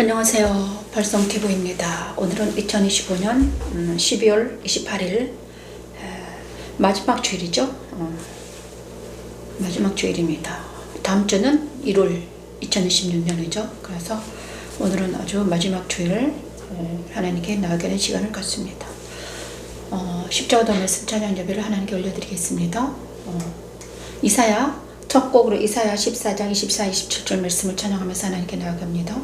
안녕하세요. 발성TV입니다. 오늘은 2025년 12월 28일 마지막 주일이죠. 마지막 주일입니다. 다음 주는 1월 2026년이죠. 그래서 오늘은 아주 마지막 주일 하나님께 나아가는 시간을 갖습니다. 십자가 말씀 찬양 예배를 하나님께 올려드리겠습니다. 이사야 첫 곡으로 이사야 14장 24, 27절 말씀을 찬양하면서 하나님께 나아갑니다.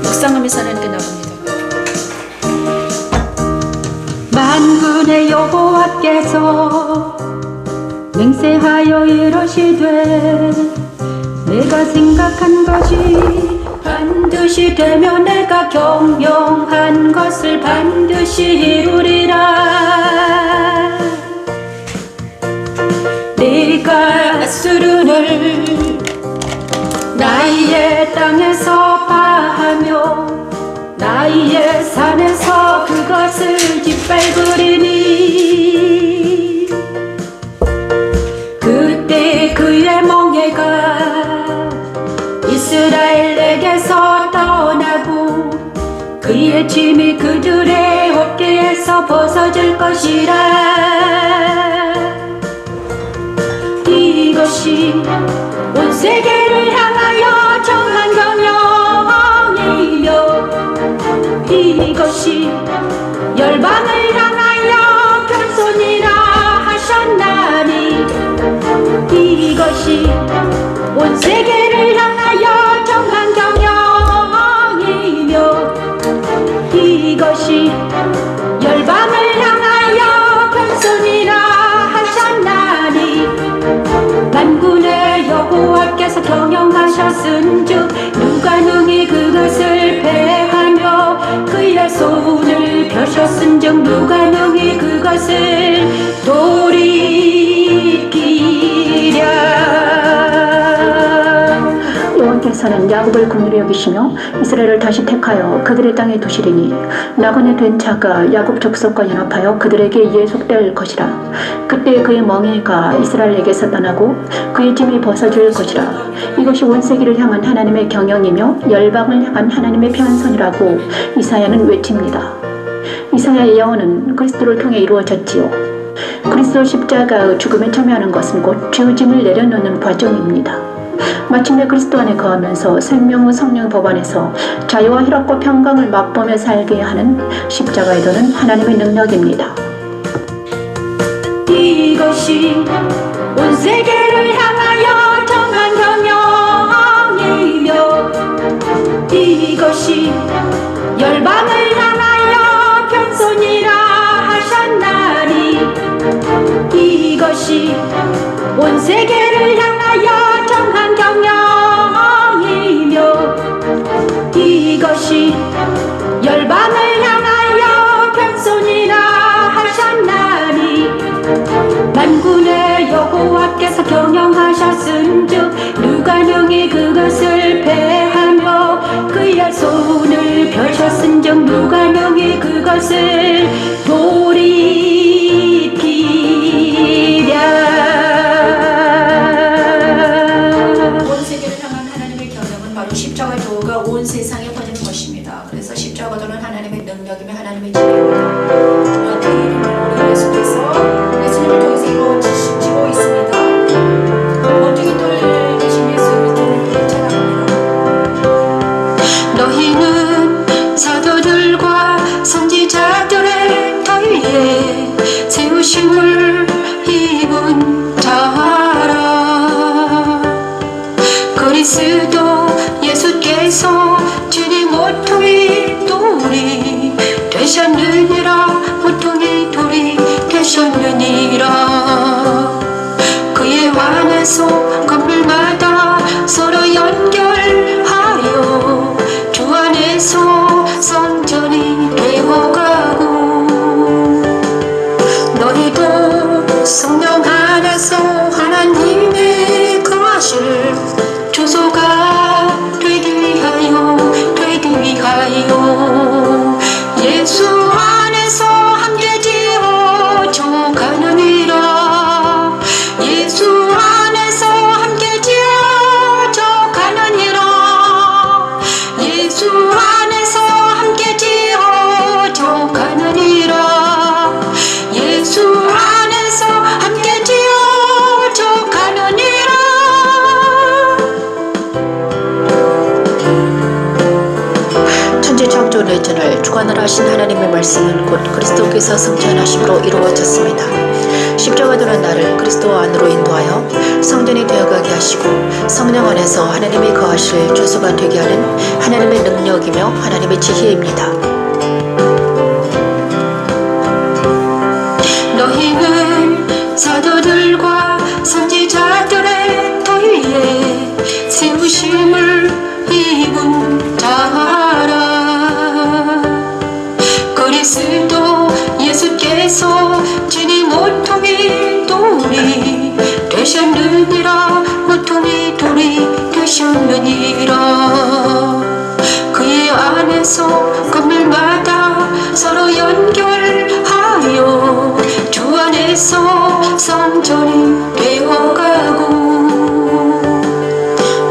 묵상하면서 하나님께 나갑니다. 만군의 여호와께서 맹세하여 이르시되 내가 생각한 것이 반드시 되며 내가 경영한 것을 반드시 이루리라. 내가 아수르를 나의 땅에서 파하며 나의 산에서 그것을 짓밟으리니 그때 그의 멍에가 이스라엘에게서 떠나고 그의 짐이 그들의 어깨에서 벗어질 것이라. 이것이 온 세계를 향하여 정한 경영이며 이것이 열방을 향하여 변손이라 하셨나니 이것이 온 세계를 향하여 정한 경영이며 이것이 열방을 향하여 변손이라 하셨나니 만군의 여호와께서 경영하셨은즉 누가 능히 그것을 패하며 그의 손을 펴셨은즉 누가 능히 그것을 돌이키랴. 여호와께서는 야곱을 긍휼히 여기시며 이스라엘을 다시 택하여 그들의 땅에 두시리니 나그네 된 자가 야곱 족속과 연합하여 그들에게 예속될 것이라. 그때 그의 멍에가 이스라엘에게서 떠나고 그의 짐이 벗어질 것이라. 이것이 온 세계를 향한 하나님의 경영이며 열방을 향한 하나님의 편선이라고 이사야는 외칩니다. 이사야의 예언은 그리스도를 통해 이루어졌지요. 그리스도 십자가의 죽음에 참여하는 것은 곧 죄짐을 내려놓는 과정입니다. 마침내 그리스도 안에 거하면서 생명의 성령 법 안에서 자유와 희락과 평강을 맛보며 살게 하는 십자가의 도는 하나님의 능력입니다. 이것이 온 세계를 향하여 정한 경영이며 이것이 열방을 향하여 변손이라 하셨나니 이것이 온 세계를 향하여 정한 경영이며 이것이 열방을 향하여 변손이라 하셨나니 만군의 여호와께서 경영하셨은즉 누가 능히 그것을 패하며 그의 손을 펴셨은즉 누가 능히 그것을 돌이키랴. 온 세계를 향한 하나님의 경영은 바로 십자가의 도가 온 세상에 퍼지는 것입니다. 그래서 십자가 도는 하나님의 능력이며 하나님의 지혜입니다. 그 이름을 우리 예수께서 예수님을 통해서 이루어지고 있습니다. 어떻게 또 계신 예수 그리스도를 찬양합니다. 너희는 사도들과 선지자들의 터위에 세우심을 입은 자라. 그리스도 예수께서 주님 모퉁이 돌이 되셨느니라. 모퉁이 돌이 되셨느니라. 그의 안에서 건물마다 서로 연결하여 주 안에서 성전이 되어가고 너희도 성령 안에서 하나님의 거하실 주소가 되기 위하여 예수 안에서 함께 지어져 가느니라. 예수 안에서 내전을 주관을 하신 하나님의 말씀은 곧 그리스도께서 승천하심으로 이루어졌습니다. 십자가도는 나를 그리스도 안으로 인도하여 성전이 되어가게 하시고 성령 안에서 하나님이 거하실 주소가 되게 하는 하나님의 능력이며 하나님의 지혜입니다. 너희는 사도들과 선지자들의 도리에 세우심을 입은 자라. 그리스도 예수께서 주님 모퉁이 돌이 되셨느니라. 모퉁이 돌이 되셨느니라. 그의 안에서 건물마다 서로 연결하여 주 안에서 성전이 되어가고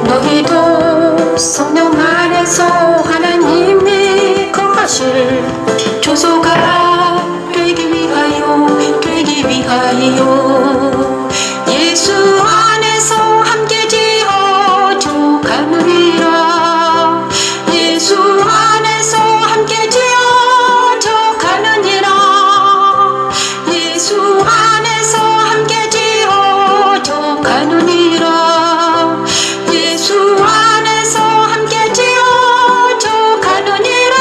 너희도 성령 안에서 하나님이 거하실 조소가 되기 위하여 예수 안에서 함께 지어져 가느니라. 예수 안에서 함께 지어져 가느니라. 예수 안에서 함께 지어져 가느니라. 예수 안에서 함께 지어져 가느니라.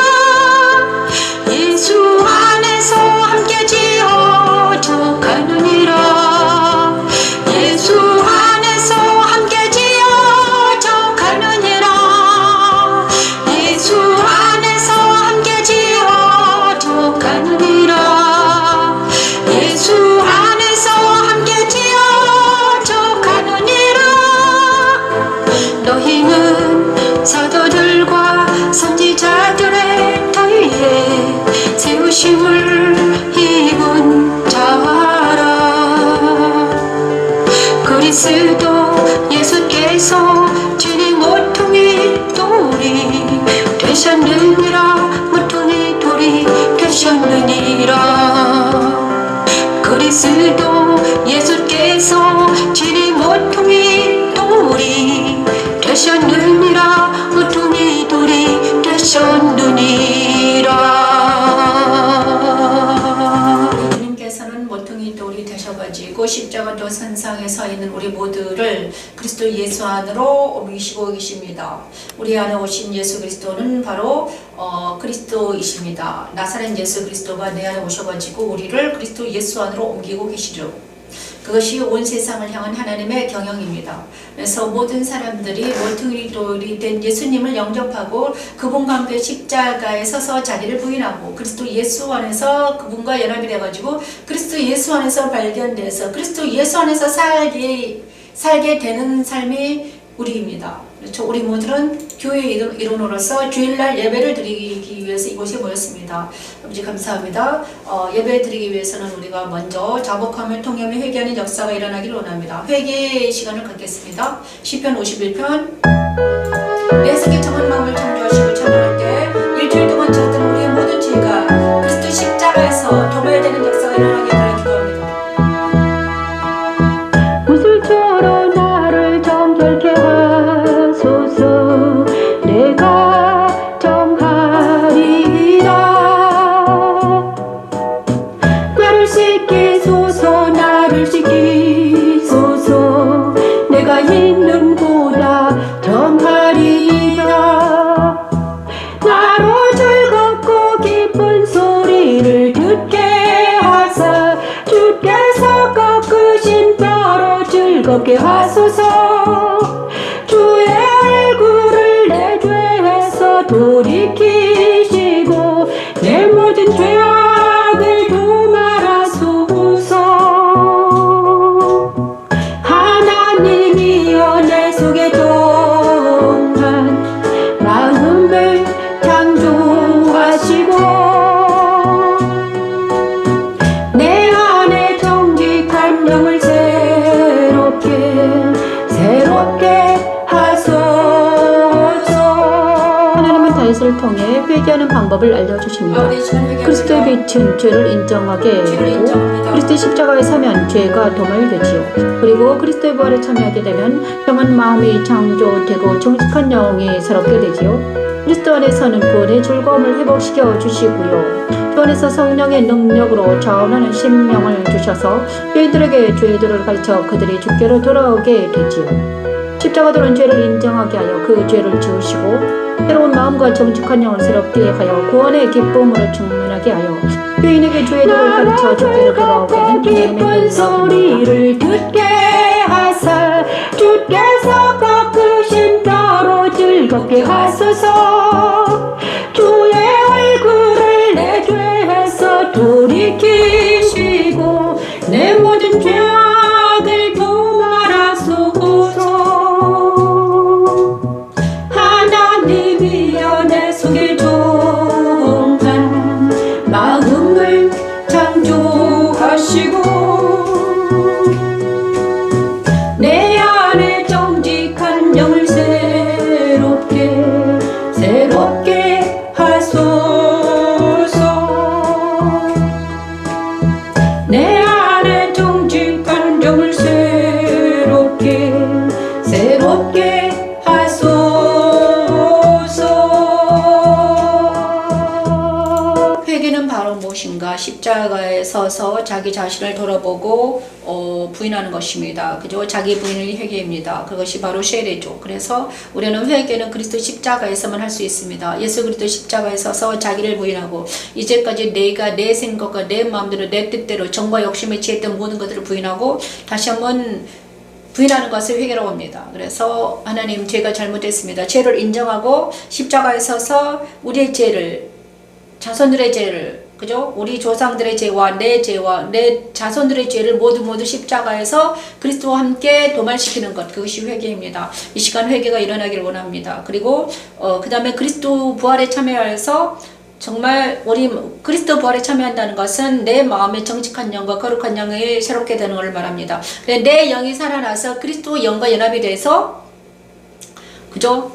예수 안에서 함께 지어져 가느니라. 예수 안에서 함께 지어져 가느니라. 예수 안에서 함께 지어져 가느니라. 예수 안에서 함께 지어져 가느니라. 너희는 사도들과 선지자들의 터위에 세우심을 입은 자라. 그리스도 예수께서 주님 모퉁이 돌이 되셨느니라. 모퉁이 돌이 되셨느니라. 그리스도 예수께서 주님 모퉁이 돌이 되셨느니라. 모퉁이 돌이 되셨느니라. 주님께서는 모퉁이 돌이 되셔가지고 십자가도 선상에 서 있는 우리 모두를 그리스도 예수 안으로 옮기시고 계십니다. 우리 안에 오신 예수 그리스도는 바로 그리스도이십니다. 나사렛 예수 그리스도가 내 안에 오셔가지고 우리를 그리스도 예수 안으로 옮기고 계시죠. 그것이 온 세상을 향한 하나님의 경영입니다. 그래서 모든 사람들이 모퉁이 돌이 된 예수님을 영접하고 그분과 함께 십자가에 서서 자기를 부인하고 그리스도 예수 안에서 그분과 연합이 돼가지고 그리스도 예수 안에서 발견돼서 그리스도 예수 안에서 살게 되는 삶이 우리입니다. 그렇죠? 우리 모두는 교회 일원으로서 주일날 예배를 드리기 위해서 이곳에 모였습니다. 아버지 감사합니다. 예배 드리기 위해서는 우리가 먼저 자복하며 통념에 회개하는 역사가 일어나기를 원합니다. 회개의 시간을 갖겠습니다. 시편 51편 내 속에 정한 마음을 창조하시고 찬양할 때 일주일 동안 찾던 우리의 모든 죄가 그리스도 십자가에서 도배되는 역사가 일어나게 하여 기도합니다. 무술처럼 나를 정결케 하소서. 내가 정하리라. 나를 씻기소서. 나를 씻기소서. 내가 있는 곳다 정하리라. 나로 즐겁고 기쁜 소리를 듣게 하사 주께서 꺾으신 뼈로 즐겁게 하소서. 주의 얼굴을 내 죄에서 돌이키시고 내 모든 죄악을 도말하소서. 하나님이여 내 속에 정한 마음을 창조하시고 내 안에 정직한 영을 새롭게 하소서. 하나님은 다윗을 통해 회개하는 방법을 알려주십니다. 그리스도의 빛은 죄를 인정하게 하고 그리스도의 십자가에 서면 죄가 도말되지요. 그리고 그리스도의 부활에 참여하게 되면 정한 마음이 창조되고 정직한 영이 새롭게 되지요. 그리스도 안에 서는 구원의 즐거움을 회복시켜 주시고요. 주 안에서 성령의 능력으로 자원하는 심령을 주셔서 죄인들에게 죄들을 가르쳐 그들이 주께로 돌아오게 되지요. 십자가도는 죄를 인정하게 하여 그 죄를 지우시고 새로운 마음과 정직한 영을 새롭게 하여 구원의 기쁨으로 충만하게 하여 죄인에게 죄들을 가르쳐 주께로 돌아오게 하는 기쁜 소리를 듣게 하사 주께서 꺾으신 뼈로 즐겁게 하소서. 주의 얼굴을 내 죄에서 돌이키시고 내 모든 죄악을 도말하소서. 하나님이여 내 속에 종한 마음을 창조하시고 내 안에 정직한 영을 새롭게 하소서. 내 안에 정직한 영을 새롭게 하소서. 회개는 바로 무엇인가? 십자가에 서서 자기 자신을 돌아보고 부인하는 것입니다. 그죠? 자기 부인이 회개입니다. 그것이 바로 쉐레죠. 그래서 우리는 회개는 그리스도 십자가에서만 할 수 있습니다. 예수 그리스도 십자가에 서서 자기를 부인하고 이제까지 내가 내 생각과 내 마음대로 내 뜻대로 정과 욕심에 취했던 모든 것들을 부인하고 다시 한번 부인하는 것을 회개라고 합니다. 그래서 하나님 제가 잘못했습니다. 죄를 인정하고 십자가에 서서 우리의 죄를 자손들의 죄를 그죠? 우리 조상들의 죄와 내 자손들의 죄를 모두 십자가에서 그리스도와 함께 도말시키는 것, 그것이 회개입니다. 이 시간 회개가 일어나길 원합니다. 그리고 그 다음에 그리스도 부활에 참여해서 정말 우리 그리스도 부활에 참여한다는 것은 내 마음의 정직한 영과 거룩한 영이 새롭게 되는 걸 말합니다. 내 영이 살아나서 그리스도 영과 연합이 돼서 그죠?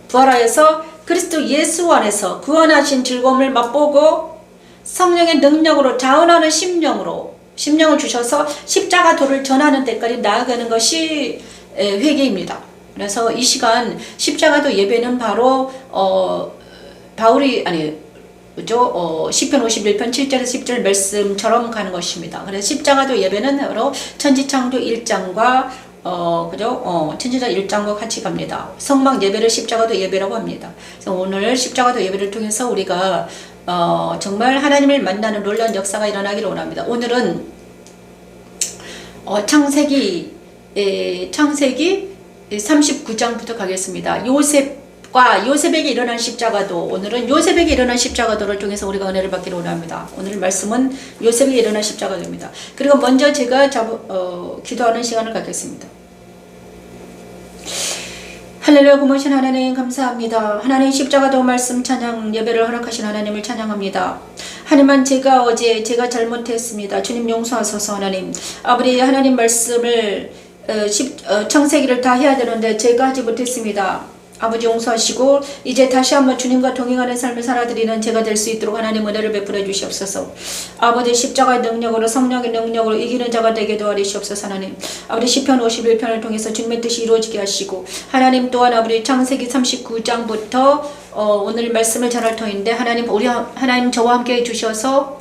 부활하여서 그리스도 예수 안에서 구원하신 즐거움을 맛보고 성령의 능력으로 자원하는 심령을 주셔서 십자가 도를 전하는 데까지 나아가는 것이 회개입니다. 그래서 이 시간 십자가도 예배는 바로 시편 51편 7절에서 10절 말씀처럼 가는 것입니다. 그래서 십자가도 예배는 바로 천지창조 1장과 천지자 1장과 같이 갑니다. 성막 예배를 십자가도 예배라고 합니다. 그래서 오늘 십자가도 예배를 통해서 우리가 정말 하나님을 만나는 놀라운 역사가 일어나기를 원합니다. 오늘은 창세기 39장부터 가겠습니다. 요셉에게 일어난 십자가도, 오늘은 요셉에게 일어난 십자가도를 통해서 우리가 은혜를 받기를 원합니다. 오늘 말씀은 요셉에게 일어난 십자가도입니다. 그리고 먼저 제가 기도하는 시간을 갖겠습니다. 할렐루야. 고마우신 하나님 감사합니다. 하나님 십자가도 말씀 찬양 예배를 허락하신 하나님을 찬양합니다. 하나님만 제가 잘못했습니다. 주님 용서하소서. 하나님 아버지, 하나님 말씀을 창세기를 다 해야 되는데 제가 하지 못했습니다. 아버지 용서하시고 이제 다시 한번 주님과 동행하는 삶을 살아드리는 제가 될 수 있도록 하나님 은혜를 베풀어 주시옵소서. 아버지 십자가의 능력으로 성령의 능력으로 이기는 자가 되게 도와주시옵소서. 하나님 아버지 시편 51편을 통해서 주님의 뜻이 이루어지게 하시고 하나님 또한 아버지 창세기 39장부터 오늘 말씀을 전할 터인데 하나님 저와 함께 해주셔서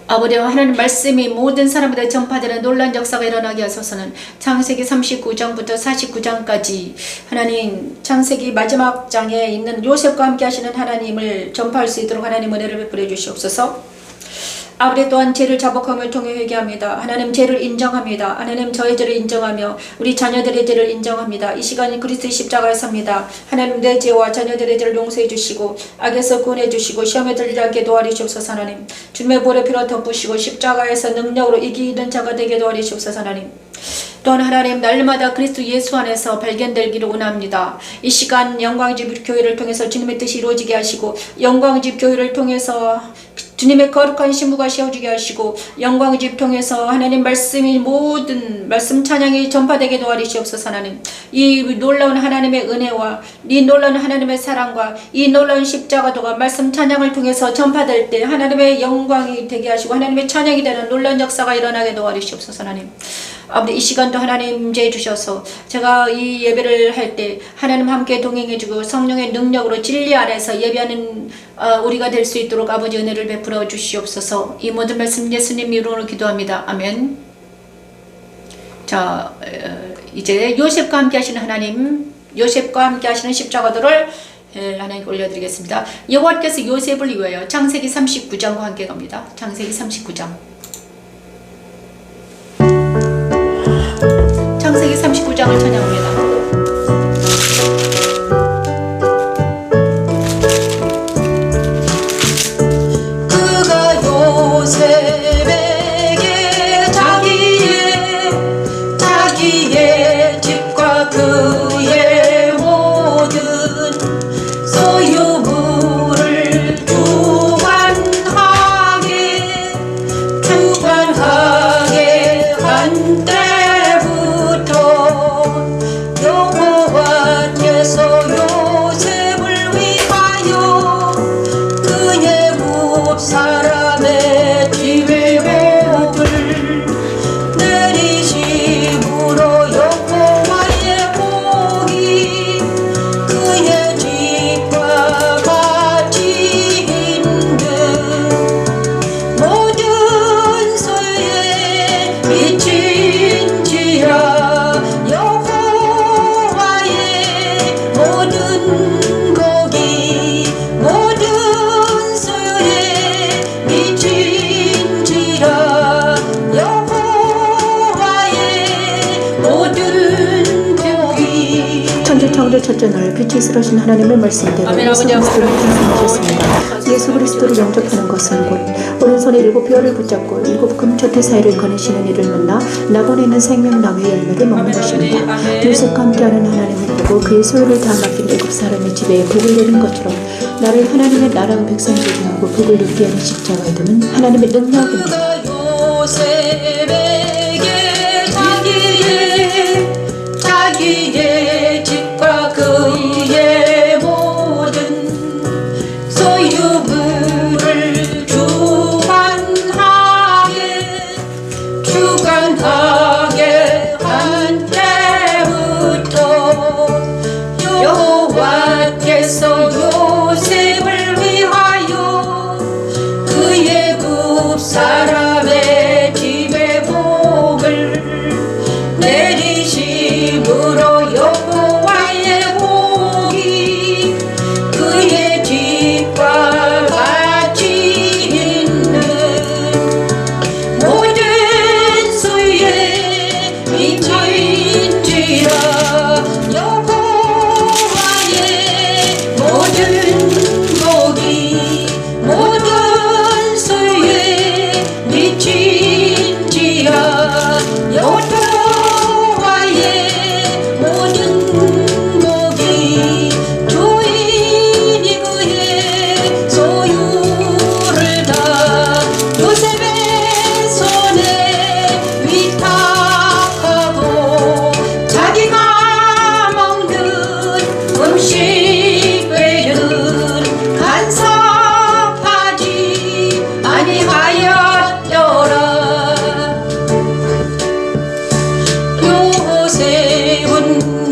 아버지 하나님 말씀이 모든 사람들에게 전파되는 놀라운 역사가 일어나게 하소서는 창세기 39장부터 49장까지 하나님 창세기 마지막 장에 있는 요셉과 함께 하시는 하나님을 전파할 수 있도록 하나님 은혜를 베풀어 주시옵소서. 아버지 또한 죄를 자복함을 통해 회개합니다. 하나님 죄를 인정합니다. 하나님 저의 죄를 인정하며 우리 자녀들의 죄를 인정합니다. 이 시간이 그리스도의 십자가에 섭니다. 하나님 내 죄와 자녀들의 죄를 용서해 주시고 악에서 구원해 주시고 시험에 들지 않게 도와주시옵소서. 하나님 주님의 보혈의 피로 덮으시고 십자가에서 능력으로 이기는 자가 되게 도와주시옵소서. 하나님 또한 하나님 날마다 그리스도 예수 안에서 발견되기를 원합니다. 이 시간 영광집 교회를 통해서 주님의 뜻이 이루어지게 하시고 영광집 교회를 통해서 주님의 거룩한 신부가 세워지게 하시고 영광의 집 통해서 하나님 말씀이 모든 말씀 찬양이 전파되게 도와주시옵소서. 하나님 이 놀라운 하나님의 은혜와 이 놀라운 하나님의 사랑과 이 놀라운 십자가도가 말씀 찬양을 통해서 전파될 때 하나님의 영광이 되게 하시고 하나님의 찬양이 되는 놀라운 역사가 일어나게 도와주시옵소서. 하나님 아버지 이 시간도 하나님 임재해 주셔서 제가 이 예배를 할 때 하나님 함께 동행해 주고 성령의 능력으로 진리 안에서 예배하는 우리가 될 수 있도록 아버지 은혜를 베풀어 주시옵소서. 이 모든 말씀 예수님 이름으로 기도합니다. 아멘. 자, 이제 요셉과 함께 하시는 하나님, 요셉과 함께 하시는 십자가도를 하나님께 올려드리겠습니다. 여호와께서 요셉을 위하여 창세기 39장과 함께 갑니다. 창세기 39장. 창세기 39장을 찬양합니다. 그가 요셉에게 자기의 집과 그의 모든 소유물을 주관하게 한 때부터 여호와께서 요셉을 위하여 그의 사람의 집에 복을 내리심으로 여호와의 복이 그의 집과 같이 있는 모든 소유에 미친지라. 여호와의 모든 복이 모든 소유에 미친지라. 여호와의 모든 복이. 천지 창조 첫째 날 빛이 있으신 하나님의 말씀대로 아멘. 예수 아버지, 그리스도를 아버지, 말씀하셨습니다. 예수 그리스도를 영접하는 것은 곧 오른손에 7 뼈를 붙잡고 7 금초대 사이를 거니시는 이를 만나 낙원에 있는 생명나무의 열매를 먹는 아멘, 것입니다. 아버지, 아멘. 요셉과 함께하는 하나님을 보고 그의 소유를 다 맡긴 애굽 사람의 집에 복을 내린 것처럼 나를 하나님의 나라의 백성 되게 하고 복을 누리게 하는 십자가에 두는 하나님의 능력입니다. 그가 요셉에게 자기의 집과 그의 모든 소유물을 주관하게 한 때부터 여호와께서 요셉을 위하여 그의 굽 사람의 집에 복을 내리심으로 여호와의 복이 그의 집과 같이 있는 모든 수에 미친지라. 여호와의 모든 복이 모든 수에 미친지라. 여호와의 모든 복이 주인이 그의 소유를 다 요셉의 손에 위탁하고 자기가 먹는 음식 외에는 간섭하지 아니하였더라. 요셉은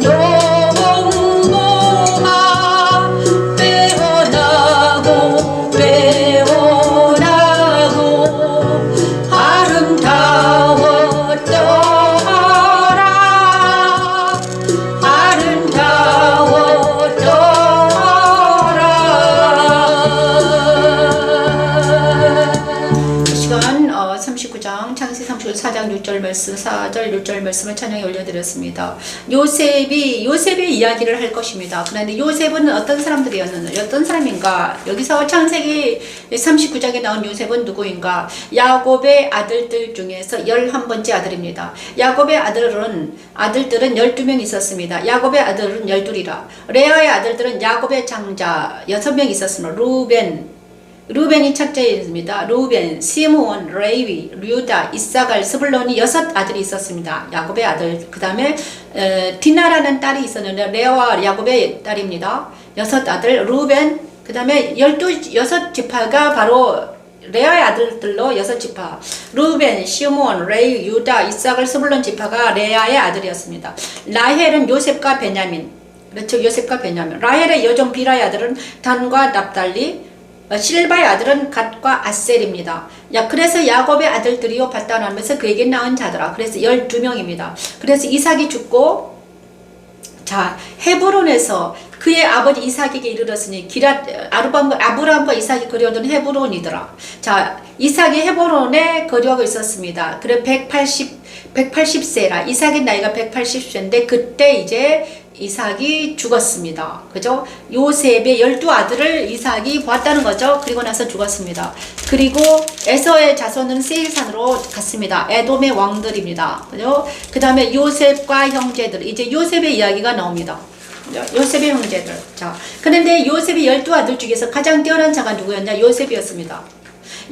용모가 빼어나고 아름다웠더라. 이 시간 39장 창세기 34장 6절 말씀 4절 6절 말씀을 찬양에 올려드렸습니다. 요셉의 이야기를 할 것입니다. 그런데 요셉은 어떤 사람들이었는지 어떤 사람인가? 여기서 창세기 39장에 나온 요셉은 누구인가? 야곱의 아들들 중에서 11번째 아들입니다. 야곱의 아들들은 12명 있었습니다. 야곱의 아들은 12이라. 레아의 아들들은 야곱의 장자 6명 있었으므로 루벤이 첫째입니다. 루벤, 시므온, 레위, 류다, 이사갈, 스불론이 6 아들이 있었습니다. 야곱의 아들. 그 다음에 디나라는 딸이 있었는데 레아와 야곱의 딸입니다. 6 아들 루벤. 그 다음에 6 지파가 바로 레아의 아들들로 6지파 루벤, 시몬, 레위, 유다, 이삭을 스불론 지파가 레아의 아들이었습니다. 라헬은 요셉과 베냐민, 그렇죠. 요셉과 베냐민. 라헬의 여종 비라의 아들은 단과 납달리, 실바의 아들은 갓과 아셀입니다. 그래서 야곱의 아들들이요 발단하면서 그에게 낳은 자더라. 그래서 12명입니다. 그래서 이삭이 죽고, 자, 헤브론에서 그의 아버지 이삭에게 이르렀으니 아브라함과 이삭이 거류하던 헤브론이더라. 자, 이삭이 헤브론에 거류하고 있었습니다. 그래 180세라. 이삭의 나이가 180세인데 그때 이제 이삭이 죽었습니다. 그죠? 요셉의 12아들을 이삭이 보았다는 거죠. 그리고 나서 죽었습니다. 그리고 에서의 자손은 세일산으로 갔습니다. 에돔의 왕들입니다. 그죠? 그 다음에 요셉과 형제들. 이제 요셉의 이야기가 나옵니다. 요셉의 형제들. 자, 그런데 요셉의 12아들 중에서 가장 뛰어난 자가 누구였냐? 요셉이었습니다.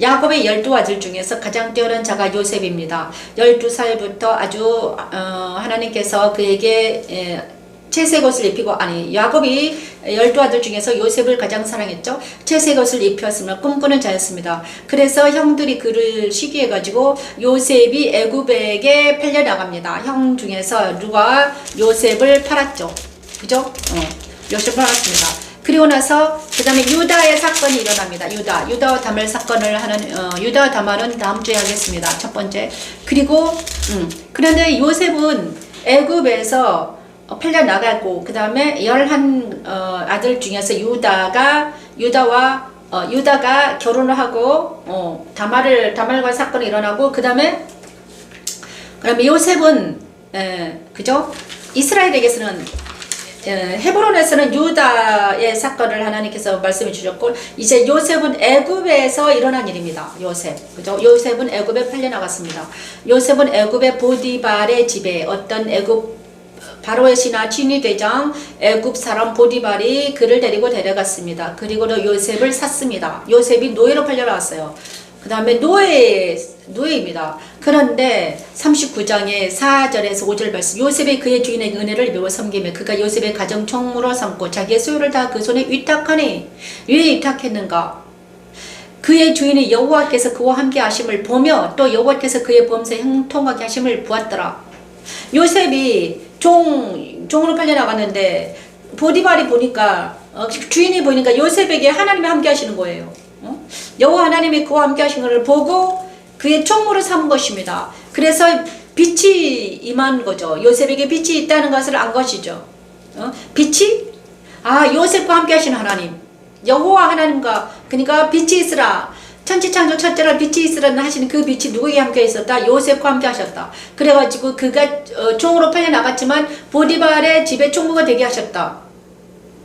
야곱의 12아들 중에서 가장 뛰어난 자가 요셉입니다. 12살부터 아주 하나님께서 그에게 채색 옷을 입히고, 야곱이 12아들 중에서 요셉을 가장 사랑했죠. 채색 옷을 입혔으며 꿈꾸는 자였습니다. 그래서 형들이 그를 시기해가지고 요셉이 애굽에게 팔려나갑니다. 형 중에서 누가 요셉을 팔았죠. 그죠? 요셉을 팔았습니다. 그리고 나서 그 다음에 유다의 사건이 일어납니다. 유다와 다말 사건을 하는 유다와 다말은 다음 주에 하겠습니다. 첫 번째. 그리고 그런데 요셉은 애굽에서 팔려나가고, 그 다음에 11 아들 중에서 유다가 결혼을 하고 다말과 사건이 일어나고, 그 다음에 요셉은 그죠? 이스라엘에게서는 헤브론에서는 유다의 사건을 하나님께서 말씀해 주셨고, 이제 요셉은 애굽에서 일어난 일입니다. 그죠? 요셉은 애굽에 팔려나갔습니다. 요셉은 애굽의 보디발의 집에 어떤 애굽 바로의 신하 친위대장 애굽 사람 보디발이 그를 데리고 데려갔습니다. 그리고는 요셉을 샀습니다. 요셉이 노예로 팔려나왔어요. 그 다음에 노예입니다. 그런데 39장의 4절에서 5절 말씀, 요셉이 그의 주인에게 은혜를 배워 섬기며 그가 요셉의 가정 총무로 삼고 자기의 소유를 다 그 손에 위탁하니, 왜 위탁했는가? 그의 주인이 여호와께서 그와 함께 하심을 보며 또 여호와께서 그의 범사에 형통하게 하심을 보았더라. 요셉이 종으로 팔려나갔는데 보디발이 보니까 주인이 보니까 요셉에게 하나님이 함께 하시는 거예요. 여호와 하나님이 그와 함께 하신 것을 보고 그의 총무로 삼은 것입니다. 그래서 빛이 임한 거죠. 요셉에게 빛이 있다는 것을 안 것이죠. 빛이? 요셉과 함께 하시는 하나님, 여호와 하나님과, 그러니까 빛이 있으라, 천지창조 첫째라 빛이 있으라는 하시는 그 빛이 누구에게 함께 있었다? 요셉과 함께 하셨다. 그래가지고 그가 종으로 팔려나갔지만 보디발의 집에 총무가 되게 하셨다.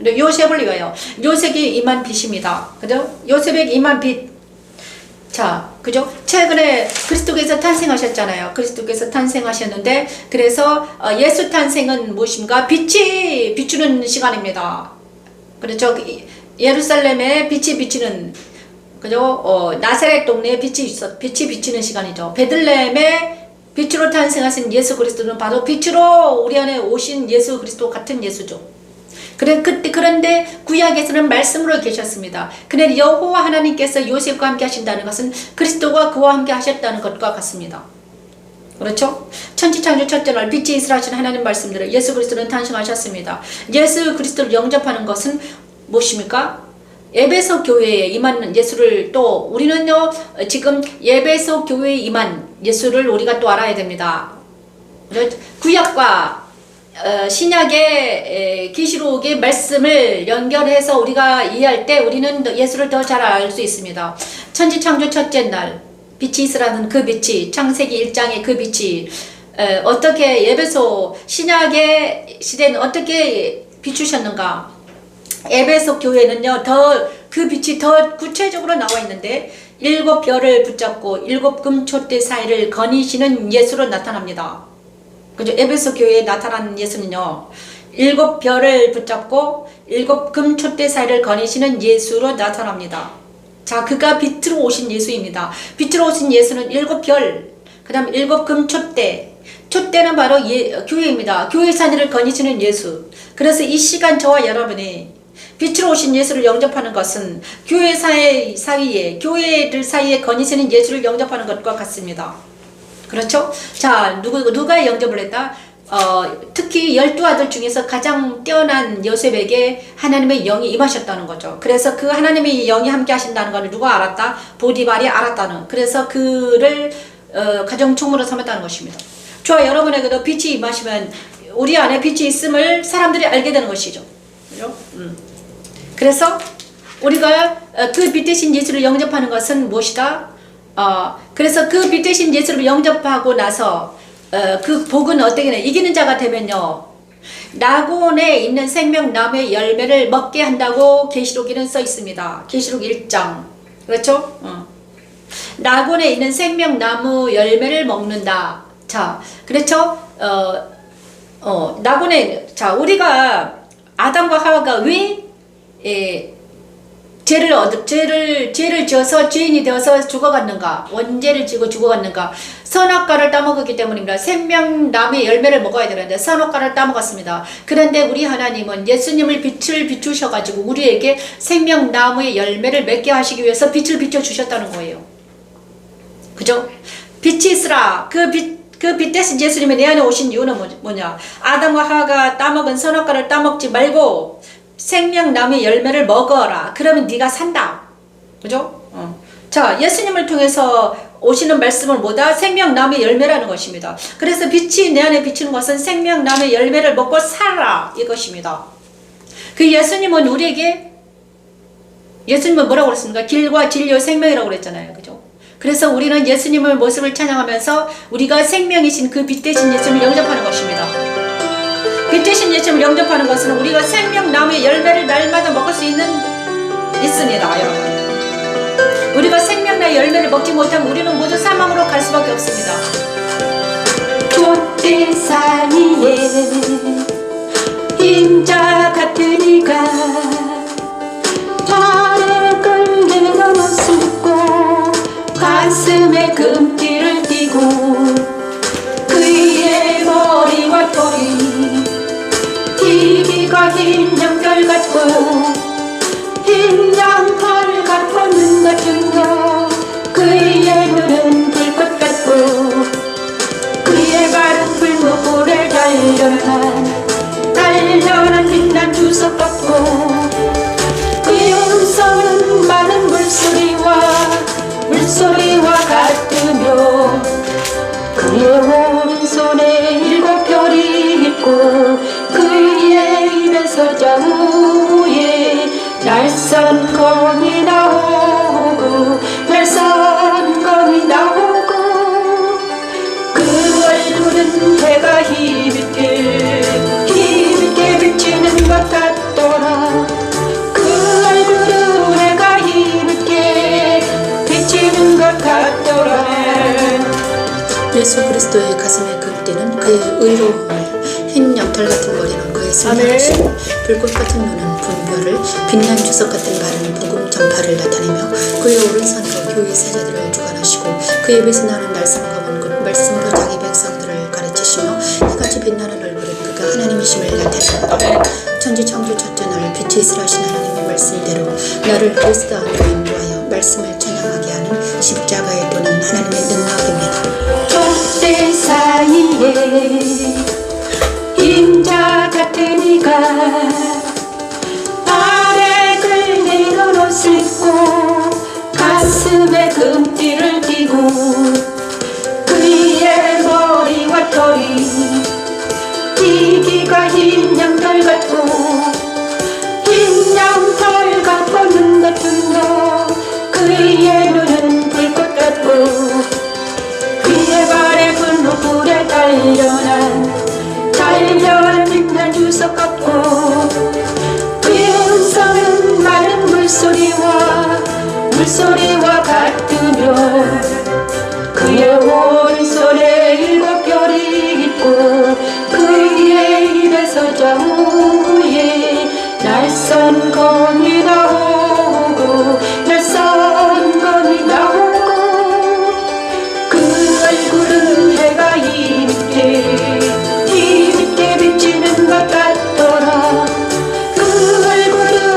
요셉을 위하여. 요셉이 임한 빛입니다. 그죠? 요셉에게 임한 빛. 자, 그죠? 최근에 그리스도께서 탄생하셨잖아요. 그리스도께서 탄생하셨는데, 그래서 예수 탄생은 무엇인가? 빛이 비추는 시간입니다. 그렇죠? 예루살렘에 빛이 비치는, 그죠? 나사렛 동네에 빛이 비치는 시간이죠. 베들레헴에 빛으로 탄생하신 예수 그리스도는 바로 빛으로 우리 안에 오신 예수 그리스도 같은 예수죠. 그런데 구약에서는 말씀으로 계셨습니다. 그런데 여호와 하나님께서 요셉과 함께 하신다는 것은 그리스도가 그와 함께 하셨다는 것과 같습니다. 그렇죠? 천지창조 첫째 날 빛이 있으라 하신 하나님 말씀대로 예수 그리스도는 탄생하셨습니다. 예수 그리스도를 영접하는 것은 무엇입니까? 에베소 교회에 임한 예수를, 또 우리는요 지금 에베소 교회에 임한 예수를 우리가 또 알아야 됩니다. 구약과 신약의 계시록의 말씀을 연결해서 우리가 이해할 때 우리는 예수를 더 잘 알 수 있습니다. 천지창조 첫째 날 빛이 있으라는 그 빛이, 창세기 1장의 그 빛이 어떻게 에베소 신약의 시대는 어떻게 비추셨는가? 에베소 교회는요 더 그 빛이 더 구체적으로 나와 있는데 7 별을 붙잡고 7 금촛대 사이를 거니시는 예수로 나타납니다. 그죠? 에베소 교회에 나타난 예수는요 7 별을 붙잡고 7 금촛대 사이를 거니시는 예수로 나타납니다. 자, 그가 빛으로 오신 예수입니다. 빛으로 오신 예수는 7 별, 그 다음 7 금촛대, 촛대는 바로 교회입니다. 교회 산일을 거니시는 예수. 그래서 이 시간 저와 여러분이 빛으로 오신 예수를 영접하는 것은 교회 사이에 교회들 사이에 거니시는 예수를 영접하는 것과 같습니다. 그렇죠? 자, 누가 영접을 했다? 특히 12아들 중에서 가장 뛰어난 요셉에게 하나님의 영이 임하셨다는 거죠. 그래서 그 하나님의 영이 함께 하신다는 것을 누가 알았다? 보디발이 알았다는. 그래서 그를 가정 총무로 삼았다는 것입니다. 저와 여러분에게도 빛이 임하시면 우리 안에 빛이 있음을 사람들이 알게 되는 것이죠. 그죠? 그래서 우리가 그 빛 대신 예수를 영접하는 것은 무엇이다? 그래서 그 빛 대신 예수를 영접하고 나서 그 복은 어떻게 돼? 이기는 자가 되면요, 낙원에 있는 생명나무의 열매를 먹게 한다고 계시록에는 써 있습니다. 계시록 1장. 그렇죠? 낙원에 있는 생명나무 열매를 먹는다. 자, 그렇죠? 낙원에, 자, 우리가 아담과 하와가 왜 죄를 지어서 죄인이 되어서 죽어갔는가? 원죄를 지고 죽어갔는가? 선악과를 따먹었기 때문입니다. 생명나무의 열매를 먹어야 되는데 선악과를 따먹었습니다. 그런데 우리 하나님은 예수님을 빛을 비추셔가지고 우리에게 생명나무의 열매를 맺게 하시기 위해서 빛을 비춰주셨다는 거예요. 그죠? 빛이 있으라. 그 빛 대신 예수님이 내 안에 오신 이유는 뭐냐? 아담과 하와가 따먹은 선악과를 따먹지 말고 생명나무의 열매를 먹어라. 그러면 네가 산다. 그죠? 자, 예수님을 통해서 오시는 말씀은 뭐다? 생명나무의 열매라는 것입니다. 그래서 빛이 내 안에 비치는 것은 생명나무의 열매를 먹고 살아라, 이것입니다. 그 예수님은 우리에게, 예수님은 뭐라고 그랬습니까? 길과 진리와 생명이라고 그랬잖아요. 그죠? 그래서 우리는 예수님의 모습을 찬양하면서 우리가 생명이신 그 빛 대신 예수님을 영접하는 것입니다. 빛 대신 예수님을 영접하는 것은 우리가 생명나무의 열매를 날마다 먹을 수 있습니다, 여러분. 우리가 생명나무의 열매를 먹지 못하면 우리는 모두 사망으로 갈 수밖에 없습니다. 촛대 사이에 임자 같은 이가 발에 끌리는 옷을 입고 가슴에 금띠를 띠고 그의 머리와 털이 희기가 흰 양털 같고 흰 양털 같고 눈 같은가 그의 눈은 불꽃 같고 그의 발은 불목불에 달려난 빛난 주석 같고 그의 음성은 많은 물소리와 같으며 그의 오른손에 7별이 있고 그의 입에서 좌우에 날선 검이 나오고 그 얼굴은 해가 힘있게 비치는 것 같더라. 그 얼굴은 해가 힘있게 비치는 것 같더라. 예수 그리스도의 가슴에 금띠는 그의 의로움을, 흰 양털 같은 머리는 그의 승리하심, 불꽃 같은 눈은 분별을, 빛난 주석 같은 발은 붉은 정파를 나타내며 그의 오른손으로 교회 사자들을 주관하시고 그의 입에서 나는 날선 검은 것 말씀으로 자기 백성들을 가르치시며 이같이 빛나는 얼굴은 그가 하나님이심을 나타냅니다. 천지 창조 첫째 날 빛이 있으라 하신 하나님의 말씀대로 나를 그리스도 안으로 인도하여 말씀을 찬양하게 하는 십자가의 도는 하나님의 능력입니다. 촛대 사이에 임자 같은 이가 발에 끌리는 옷을 입고 가슴에 금띠를 띠고 그의 머리와 털이 희기가 흰 양털 같고 흰 양털 같고 눈 같은가 그의 눈은 불꽃 같고 그의 발에 불목불에 달려난 빛난 주석 같고 그의 음성은 많은 물소리와 같으며 그의 오른손에 7별이 있고 그의 입에서 좌우에 날선 검이 나오고 그 얼굴은 해가 힘있게 비치는 것 같더라. 그 얼굴은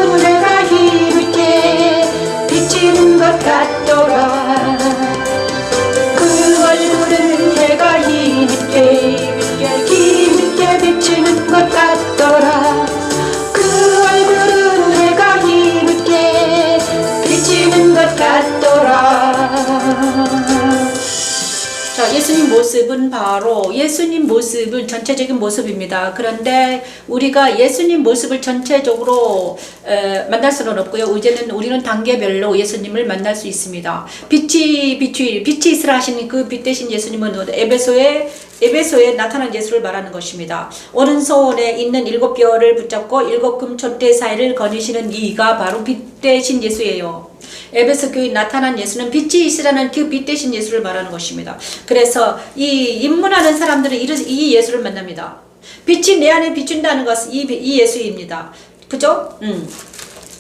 예수님 모습은 바로 예수님 모습은 전체적인 모습입니다. 그런데 우리가 예수님 모습을 전체적으로 만날 수는 없고요. 이제는 우리는 단계별로 예수님을 만날 수 있습니다. 빛이 있으라 하시는 그 빛 대신 예수님은 에베소에 나타난 예수를 말하는 것입니다. 오른손에 있는 7뼈를 붙잡고 7금 촛대 사이를 거니시는 이가 바로 빛 대신 예수예요. 에베소 교회에 나타난 예수는 빛이 있으라는 그 빛 대신 예수를 말하는 것입니다. 그래서 이 입문하는 사람들은 이 예수를 만납니다. 빛이 내 안에 비춘다는 것은 이 예수입니다. 그죠?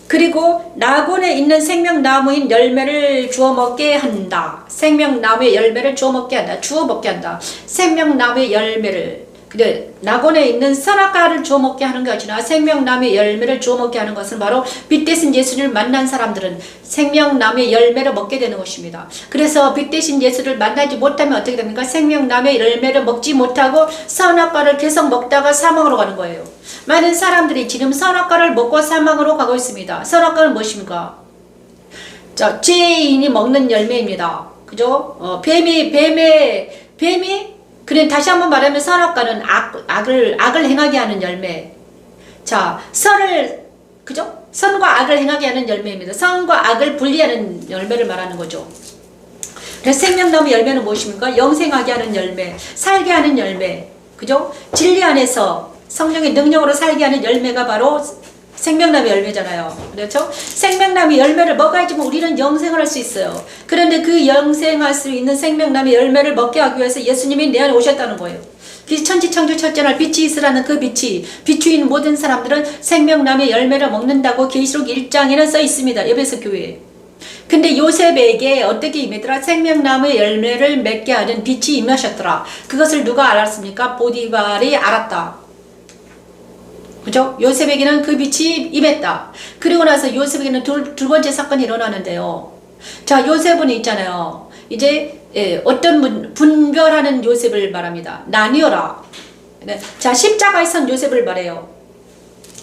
그리고 나곤에 있는 생명나무인 열매를 주워 먹게 한다. 생명나무의 열매를 주워 먹게 한다. 주워 먹게 한다. 생명나무의 열매를. 근데 나곤에 있는 선악과를 주워 먹게 하는 것이 아니라 생명나무의 열매를 주워 먹게 하는 것은 바로 빛 대신 예수를 만난 사람들은 생명나무의 열매를 먹게 되는 것입니다. 그래서 빛 대신 예수를 만나지 못하면 어떻게 됩니까? 생명나무의 열매를 먹지 못하고 선악과를 계속 먹다가 사망으로 가는 거예요. 많은 사람들이 지금 선악과를 먹고 사망으로 가고 있습니다. 선악과는 무엇입니까? 자, 죄인이 먹는 열매입니다. 그죠? 뱀이 그래 다시 한번 말하면 선악과는 악을 행하게 하는 열매. 자, 그죠? 선과 악을 행하게 하는 열매입니다. 선과 악을 분리하는 열매를 말하는 거죠. 그래서 생명나무 열매는 무엇입니까? 영생하게 하는 열매, 살게 하는 열매. 그죠? 진리 안에서 성령의 능력으로 살게 하는 열매가 바로 생명나무 열매잖아요. 그렇죠? 생명나무 열매를 먹어야지만 우리는 영생을 할 수 있어요. 그런데 그 영생할 수 있는 생명나무 열매를 먹게 하기 위해서 예수님이 내 안에 오셨다는 거예요. 천지창조 첫째 날 빛이 있으라는 그 빛이 비추인 모든 사람들은 생명나무 열매를 먹는다고 계시록 1장에는 써 있습니다. 에베소 교회에. 근데 요셉에게 어떻게 임했더라? 생명나무의 열매를 맺게 하는 빛이 임하셨더라. 그것을 누가 알았습니까? 보디발이 알았다. 그죠? 요셉에게는 그 빛이 임했다. 그리고 나서 요셉에게는 두 번째 사건이 일어나는데요. 자, 요셉은 있잖아요. 이제 어떤 분별하는 요셉을 말합니다. 나뉘어라. 네. 자, 십자가에 선 요셉을 말해요.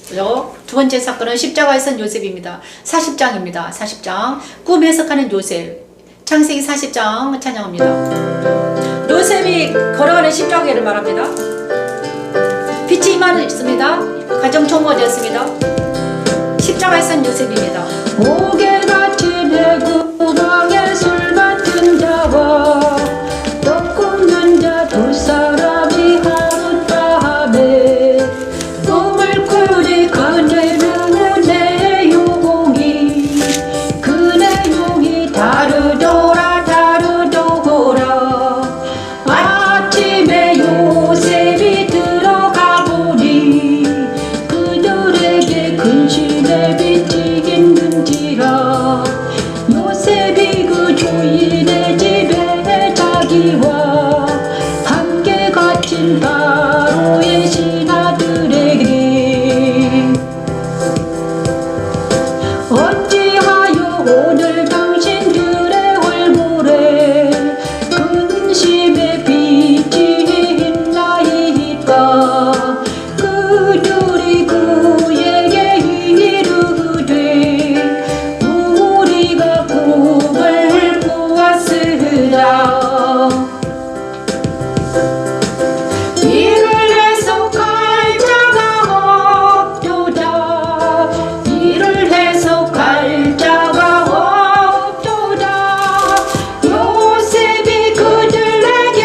그죠? 두 번째 사건은 십자가에 선 요셉입니다. 40장입니다. 40장. 꿈 해석하는 요셉. 창세기 40장 찬양합니다. 요셉이 걸어가는 십자가를 말합니다. 빛이 임하였습니다. 가정 총무되었습니다. 십자가에 선 요셉입니다. 옥에같이 내 구멍에 술 맡은 자와 떡 굽는 자 두 사람이 하룻밤에 꿈을 꾸리 그 내용이 그 내용이 다르더라 아침에 요셉이 들어가 보니 그들에게 근심에 비치겠는지라 요셉이 그 주인의 집에 자기와 함께 갇힌 바로의 신하들에게 어찌하여 오늘 당신들의 얼굴에 근심의 빛이 있나이까 그들이 그에게 이르되 우리가 꿈을 꾸었으나 이를 해석할 자가 없도다 이를 해석할 자가 없도다 요셉이 그들에게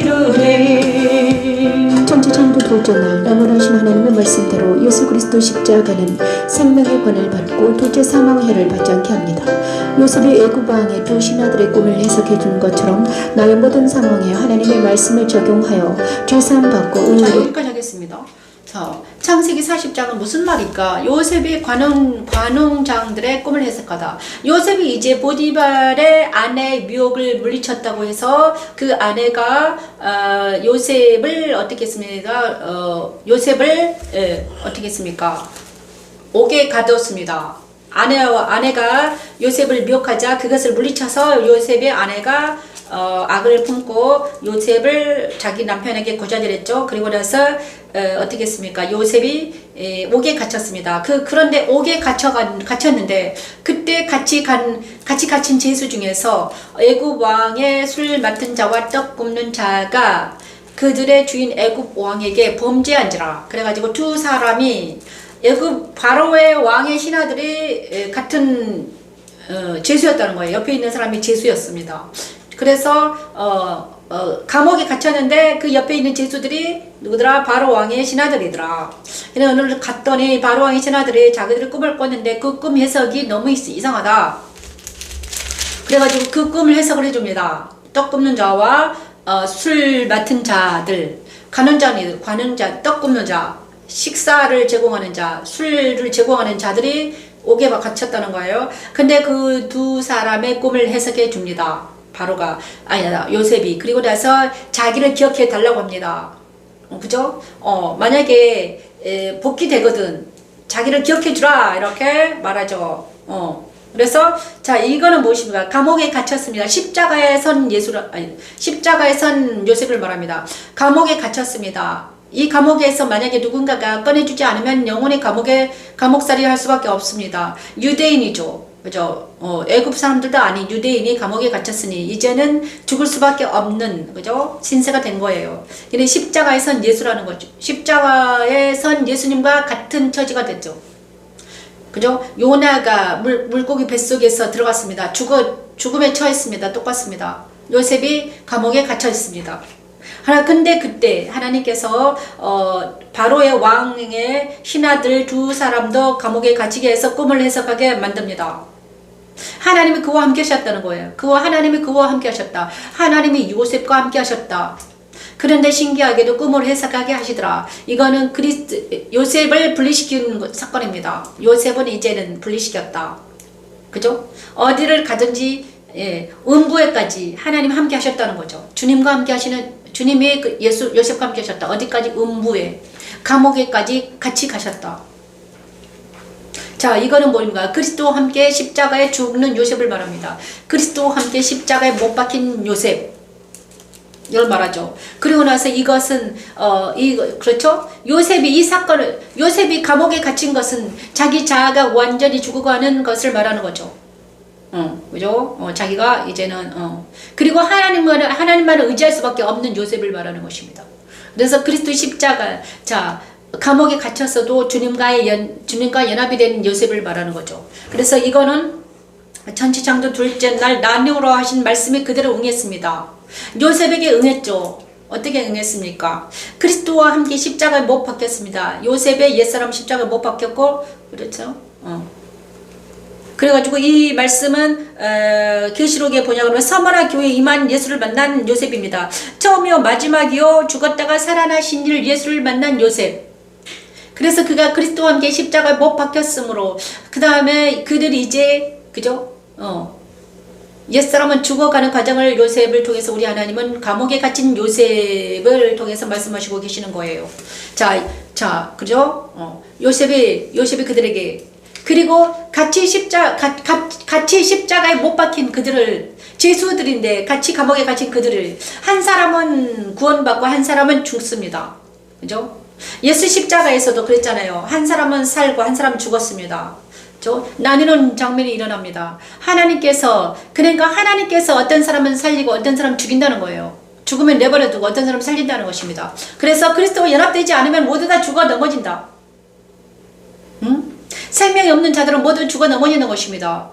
이르되 천지창조 둘째 날 나무라신 하나님의 말씀대로 예수 그리스도 십자가는 생명의 권을 받고 둘째 사망해를 받지 않게 합니다. 요셉이 애굽왕의 두 신하들의 꿈을 해석해 준 것처럼 나의 모든 상황에 하나님의 말씀을 적용하여 죄사함 받고 자, 의로 여기까지 하겠습니다. 자, 창세기 40장은 무슨 말일까? 요셉이 관웅장들의 꿈을 해석하다. 요셉이 이제 보디발의 아내의 미혹을 물리쳤다고 해서 그 아내가 요셉을 어떻게 했습니까? 요셉을 어떻게 했습니까? 옥에 가두었습니다. 아내가 요셉을 미혹하자 그것을 물리쳐서 요셉의 아내가 악을 품고 요셉을 자기 남편에게 고자질했죠. 그리고 나서 어떻게 했습니까? 요셉이 옥에 갇혔습니다. 그런데 옥에 갇혔는데 그때 같이 갇힌 죄수 중에서 애굽 왕의 술 맡은 자와 떡 굽는 자가 그들의 주인 애굽 왕에게 범죄한지라. 그래가지고 두 사람이 애굽 바로의 왕의 신하들이 같은 죄수였다는 거예요. 옆에 있는 사람이 죄수였습니다. 그래서 감옥에 갇혔는데 그 옆에 있는 죄수들이 누구더라? 바로 왕의 신하들이더라. 그래서 오늘 갔더니 바로 왕의 신하들이 자기들이 꿈을 꿨는데 그 꿈 해석이 너무 이상하다. 그래가지고 그 꿈을 해석을 해줍니다. 떡 굽는 자와 술 맡은 자들, 관원 자, 떡 굽는 자, 식사를 제공하는 자, 술을 제공하는 자들이 옥에 갇혔다는 거예요. 근데 그 두 사람의 꿈을 해석해 줍니다. 바로가 요셉이. 그리고 나서 자기를 기억해 달라고 합니다. 그죠? 만약에 복귀되거든 자기를 기억해 주라 이렇게 말하죠. 그래서 자 이거는 무엇입니까? 감옥에 갇혔습니다. 십자가에 선 요셉을 말합니다. 감옥에 갇혔습니다. 이 감옥에서 만약에 누군가가 꺼내주지 않으면 영원히 감옥살이 할 수밖에 없습니다. 유대인이죠. 그죠? 애굽 사람들도 아닌 유대인이 감옥에 갇혔으니 이제는 죽을 수밖에 없는 그죠? 신세가 된 거예요. 근데 십자가에 선 예수라는 거죠. 십자가에 선 예수님과 같은 처지가 됐죠. 그죠? 요나가 물고기 뱃속에서 들어갔습니다. 죽음에 처했습니다. 똑같습니다. 요셉이 감옥에 갇혀 있습니다. 근데 그때 하나님께서 바로의 왕의 신하들 두 사람도 감옥에 갇히게 해서 꿈을 해석하게 만듭니다. 하나님이 그와 함께 하셨다는 거예요. 하나님이 그와 함께 하셨다. 하나님이 요셉과 함께 하셨다. 그런데 신기하게도 꿈을 해석하게 하시더라. 이거는 요셉을 분리시키는 사건입니다. 요셉은 이제는 분리시켰다. 그죠? 어디를 가든지 음부에까지 하나님 함께 하셨다는 거죠. 주님과 함께 하시는 주님이 요셉과 함께 하셨다. 어디까지? 음부에 감옥에까지 같이 가셨다. 자 이거는 뭐입니까? 그리스도와 함께 십자가에 죽는 요셉을 말합니다. 그리스도와 함께 십자가에 못 박힌 요셉 이걸 말하죠. 그리고 나서 이것은 그렇죠? 요셉이 감옥에 갇힌 것은 자기 자아가 완전히 죽어가는 것을 말하는 거죠. 그죠? 자기가 이제는 그리고 하나님만을 의지할 수밖에 없는 요셉을 말하는 것입니다. 그래서 그리스도의 십자가 감옥에 갇혔어도 주님과 연합이 된 요셉을 말하는 거죠. 그래서 이거는 천지창조 둘째 날 나누으로 하신 말씀이 그대로 응했습니다. 요셉에게 응했죠. 어떻게 응했습니까? 그리스도와 함께 십자가에 못 박혔습니다. 요셉의 옛사람 십자가에 못 박혔고 그렇죠? 그래가지고 이 말씀은 계시록에 보냐면 사마라 교회에 임한 예수를 만난 요셉입니다. 처음이요 마지막이요 죽었다가 살아나신 일 예수를 만난 요셉. 그래서 그가 그리스도와 함께 십자가에 못 박혔으므로 그 다음에 그들이 이제 그죠? 옛사람은 죽어가는 과정을 요셉을 통해서 우리 하나님은 감옥에 갇힌 요셉을 통해서 말씀하시고 계시는 거예요. 자, 그죠? 요셉이 그들에게 그리고 같이 십자가에 못 박힌 그들을 죄수들인데 같이 감옥에 갇힌 그들을 한 사람은 구원받고 한 사람은 죽습니다. 그죠? 예수 십자가에서도 그랬잖아요. 한 사람은 살고 한 사람은 죽었습니다. 나뉘는 장면이 일어납니다. 그러니까 하나님께서 어떤 사람은 살리고 어떤 사람은 죽인다는 거예요. 죽으면 내버려두고 어떤 사람은 살린다는 것입니다. 그래서 그리스도와 연합되지 않으면 모두 다 죽어 넘어진다. 생명이 없는 자들은 모두 죽어 넘어지는 것입니다.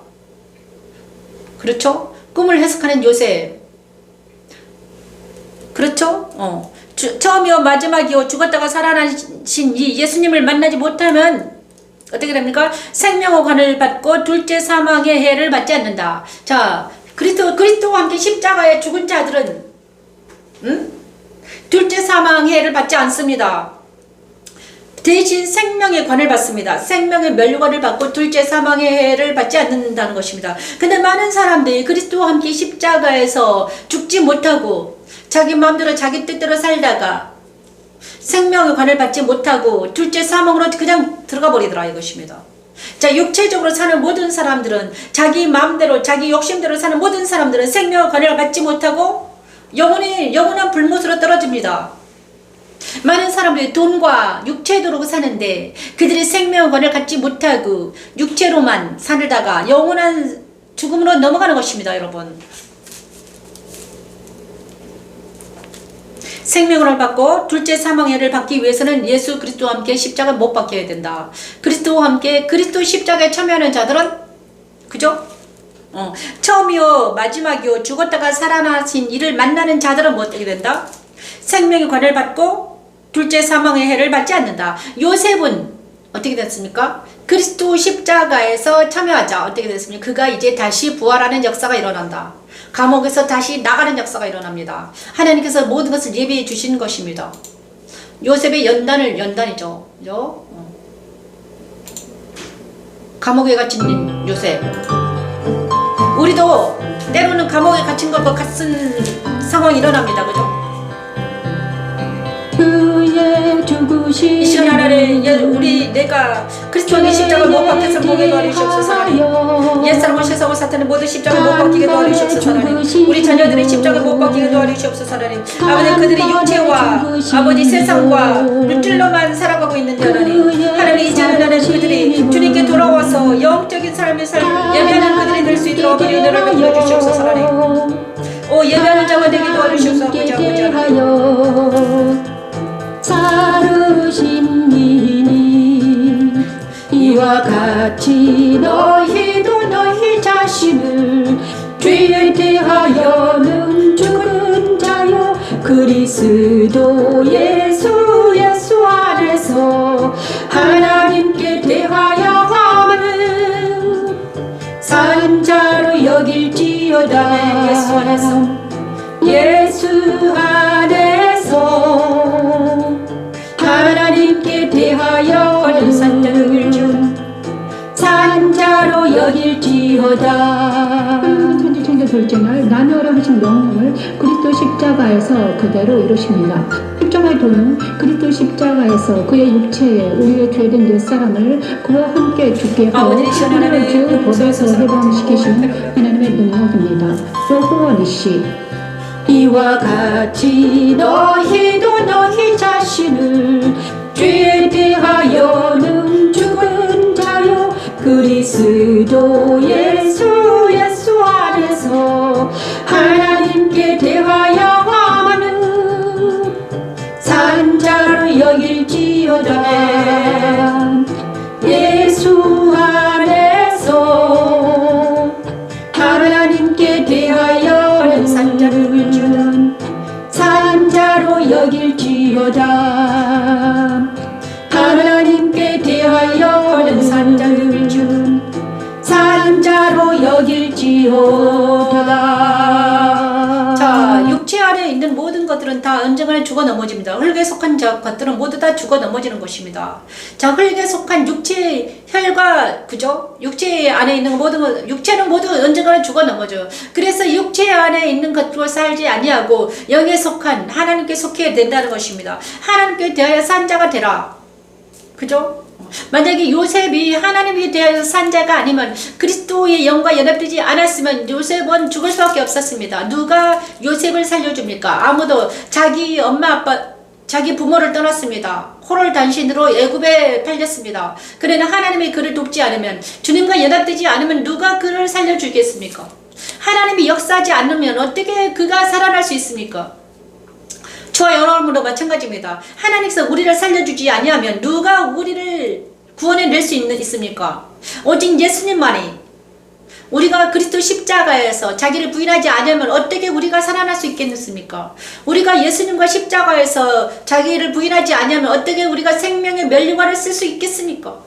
그렇죠? 꿈을 해석하는 요셉. 그렇죠? 처음이요 마지막이요 죽었다가 살아나신 이 예수님을 만나지 못하면 어떻게 됩니까? 생명의 관을 받고 둘째 사망의 해를 받지 않는다. 자, 그리스도와 함께 십자가에 죽은 자들은 둘째 사망의 해를 받지 않습니다. 대신 생명의 관을 받습니다. 생명의 멸류관을 받고 둘째 사망의 해를 받지 않는다는 것입니다. 근데 많은 사람들이 그리스도와 함께 십자가에서 죽지 못하고 자기 마음대로 자기 뜻대로 살다가 생명의 관을 받지 못하고 둘째 사망으로 그냥 들어가 버리더라 이것입니다. 자, 육체적으로 사는 모든 사람들은, 자기 마음대로 자기 욕심대로 사는 모든 사람들은 생명의 권위를 갖지 못하고 영원한 불못으로 떨어집니다. 많은 사람들이 돈과 육체에 도르고 사는데 그들이 생명의 권위를 갖지 못하고 육체로만 살다가 영원한 죽음으로 넘어가는 것입니다. 여러분, 생명을 받고 둘째 사망의 해를 받기 위해서는 예수 그리스도와 함께 십자가를 못 박혀야 된다. 그리스도와 함께 그리스도 십자가에 참여하는 자들은, 그죠? 처음이요 마지막이요 죽었다가 살아나신 이를 만나는 자들은 뭐 어떻게 된다? 생명의 관을 받고 둘째 사망의 해를 받지 않는다. 요셉은 어떻게 됐습니까? 그리스도 십자가에서 참여하자. 어떻게 됐습니까? 그가 이제 다시 부활하는 역사가 일어난다. 감옥에서 다시 나가는 역사가 일어납니다. 하나님께서 모든 것을 예비해 주신 것입니다. 요셉의 연단이죠. 그죠? 감옥에 갇힌 요셉. 우리도 때로는 감옥에 갇힌 것과 같은 상황이 일어납니다. 그죠? 그의 죽으심 이 시간 하나님, 내가 그리스도의 십자가를 못 박혀서 목에 도와주시옵소서. 하나님, 옛사람을 세상을 사탄의 모든 십자가를 못 박히게 도와주시옵소서. 하나님, 우리 자녀들의 십자가를 못 박히게 도와주시옵소서. 하나님, 아버지, 그들이 육체와 아버지 세상과 물질로만 살아가고 있는데 하나님 이제는 하나님 그들이 주님께 돌아와서 영적인 삶을 예배하는 그들이 될 수 있도록 아버지 은혜를 베풀어 주시옵소서. 하나님, 예배하는 자가 되게 도와주시옵소서. 사르신 이니 이와 같이 너희도 너희 자신을 죄에 대하여는 죽은 자요 그리스도 예수 안에서 하나님께 대하여 하는 산자로 여길지어다. 예수 안에서 하나님께 대하여 산자로 여길지어다. 천지천지 돌쟁을 나누어라 하신 명령을 그리스도 십자가에서 그대로 이루십니다. 십자가의 도는 그리스도 십자가에서 그의 육체에 우리의 죄된 옛사람을 그와 함께 죽게 하고 하나님의 주 법에서 해방시키시는 하나님의 능력입니다. 여호와니시 이와 같이 너희도 너희 자신을 죄에 대하여는 죽은 자요 그리스도 예수 안에서 하나님께 대하여 하는 산자로 여길지어다. 예수 안에서 하나님께 대하여 산자로 여길지어다. 하나님께 대하여 산자로 여길지어다. 자, 육체 안에 있는 모든 것들은 다 언젠가 죽어 넘어집니다. 흙에 속한 것들은 모두 다 죽어 넘어지는 것입니다. 자, 흙에 속한 육체, 혈과, 그죠? 육체 안에 있는 모든 것, 육체는 모두 언젠가 죽어 넘어져요. 그래서 육체 안에 있는 것으로 살지 아니하고 영에 속한 하나님께 속해야 된다는 것입니다. 하나님께 대하여 산자가 되라. 그죠? 만약에 요셉이 하나님에 대하여 산자가 아니면 그리스도의 영과 연합되지 않았으면 요셉은 죽을 수밖에 없었습니다. 누가 요셉을 살려줍니까? 아무도. 자기 엄마 아빠 자기 부모를 떠났습니다. 호를 단신으로 애굽에 팔렸습니다. 그러나 하나님이 그를 돕지 않으면, 주님과 연합되지 않으면 누가 그를 살려주겠습니까? 하나님이 역사하지 않으면 어떻게 그가 살아날 수 있습니까? 저와 여러분도 마찬가지입니다. 하나님께서 우리를 살려주지 아니하면 누가 우리를 구원해낼 수 있습니까? 오직 예수님만이. 우리가 그리스도 십자가에서 자기를 부인하지 않으면 어떻게 우리가 살아날 수 있겠습니까? 우리가 예수님과 십자가에서 자기를 부인하지 않으면 어떻게 우리가 생명의 면류관을 쓸 수 있겠습니까?